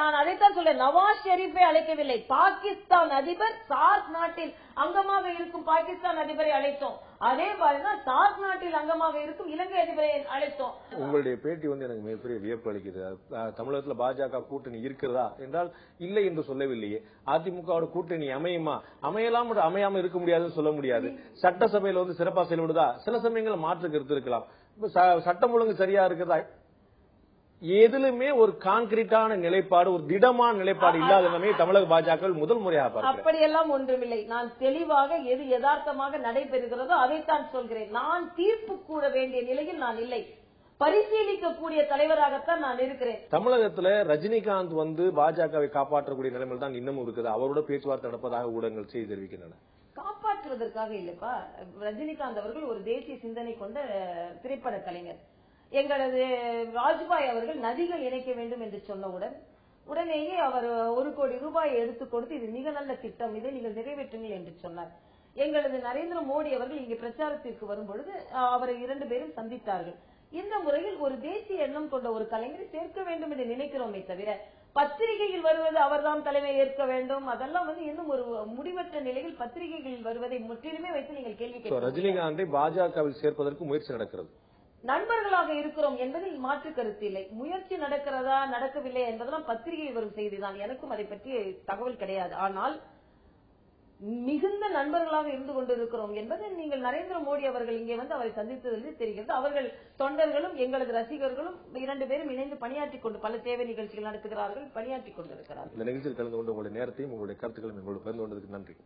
நான் அதைத்தான் சொல்றேன். நவாஸ் ஷெரீப்பை அழைக்கவில்லை. பாகிஸ்தான் அதிபர் சார்க் நாட்டில் அங்கமாக இருக்கும் பாகிஸ்தான் அதிபரை அழைத்தோம். அதே மாதிரிதான் சார்க் நாட்டில் அங்கமாக இருக்கும் இலங்கை அதிபரை அழைத்தோம். உங்களுடைய பேட்டி எனக்கு மிகப்பெரிய வியப்பு அளிக்கிறது. தமிழகத்தில் பாஜக கூட்டணி இருக்கிறதா என்றால் இல்லை என்று சொல்லவில்லையே. அதிமுகவோட கூட்டணி அமையுமா? அமையலாம், அமையாம இருக்க முடியாதுன்னு சொல்ல முடியாது. சட்டசபையில் சிறப்பா செயல்படுதா? சில சமயங்கள் மாற்று கருத்து இருக்கலாம். சட்டம் ஒழுங்கு சரியா இருக்கிறதா? எதிலுமே ஒரு கான்கிரீட்டான நிலைப்பாடு, ஒரு திடமான நிலைப்பாடு இல்லாத நிலைமை தமிழக பாஜக முதல் முறையாக. அப்படியெல்லாம் ஒன்றுமில்லை. நான் தெளிவாக எது யதார்த்தமாக நடைபெறுகிறதோ அதைத்தான் சொல்கிறேன். நான் தீர்ப்பு கூற வேண்டிய நிலையில் நான் இல்லை. பரிசீலிக்கக்கூடிய தலைவராகத்தான் நான் இருக்கிறேன். தமிழகத்துல ரஜினிகாந்த் பாஜகவை காப்பாற்றக்கூடிய நிலைமையில் தான் இன்னமும் இருக்குது. அவரோட பேச்சுவார்த்தை நடப்பதாக ஊடகங்கள் செய்தி தெரிவிக்கின்றன. காப்பாற்றுவதற்காக இல்லப்பா. ரஜினிகாந்த் அவர்கள் ஒரு தேசிய சிந்தனை கொண்ட திரைப்பட கலைஞர். எங்களது வாஜ்பாய் அவர்கள் நதிகள் இணைக்க வேண்டும் என்று சொன்னவுடன் உடனேயே அவர் 1 கோடி ரூபாயை எடுத்துக் கொடுத்து இது மிக நல்ல திட்டம், இதை நீங்கள் நிறைவேற்றுங்கள் என்று சொன்னார். எங்களது நரேந்திர மோடி அவர்கள் இங்கே பிரச்சாரத்திற்கு வரும்பொழுது அவரை 2 பேரும் சந்தித்தார்கள். இந்த முறையில் ஒரு தேசிய எண்ணம் கொண்ட ஒரு கலைஞரை சேர்க்க வேண்டும் என்று நினைக்கிறோமே தவிர பத்திரிகையில் வருவது அவர்தான் தலைமை ஏற்க வேண்டும், அதெல்லாம் இன்னும் ஒரு முடிவற்ற நிலையில் பத்திரிகைகளில் வருவதை முற்றிலுமே வைத்து நீங்கள் கேள்வி கேட்க. ரஜினிகாந்தை பாஜகவில் சேர்ப்பதற்கு முயற்சி நடக்கிறது. நண்பர்களாக இருக்கிறோம் என்பதில் மாற்று கருத்து இல்லை. முயற்சி நடக்கிறதா நடக்கவில்லை என்பதெல்லாம் பத்திரிகையில் வரும் செய்திதான். எனக்கும் அதை பற்றி தகவல் கிடையாது. ஆனால் மிகுந்த நண்பர்களாக இருந்து கொண்டிருக்கிறோம் என்பது நீங்கள் நரேந்திர மோடி அவர்கள் இங்கே அவரை சந்தித்ததிலிருந்து தெரிகிறது. அவர்கள் தொண்டர்களும் எங்களது ரசிகர்களும் 2 பேரும் இணைந்து பணியாற்றிக் கொண்டு பல சேவை நிகழ்ச்சிகள் நடத்துகிறார்கள், பணியாற்றிக் கொண்டிருக்கிறார்கள். இந்த நிகழ்ச்சியில் கலந்து கொண்டு உங்களுடைய நேரத்தையும் உங்களுடைய கருத்துக்களையும் எங்களோடு பகிர்ந்து கொண்டதுக்கு நன்றி.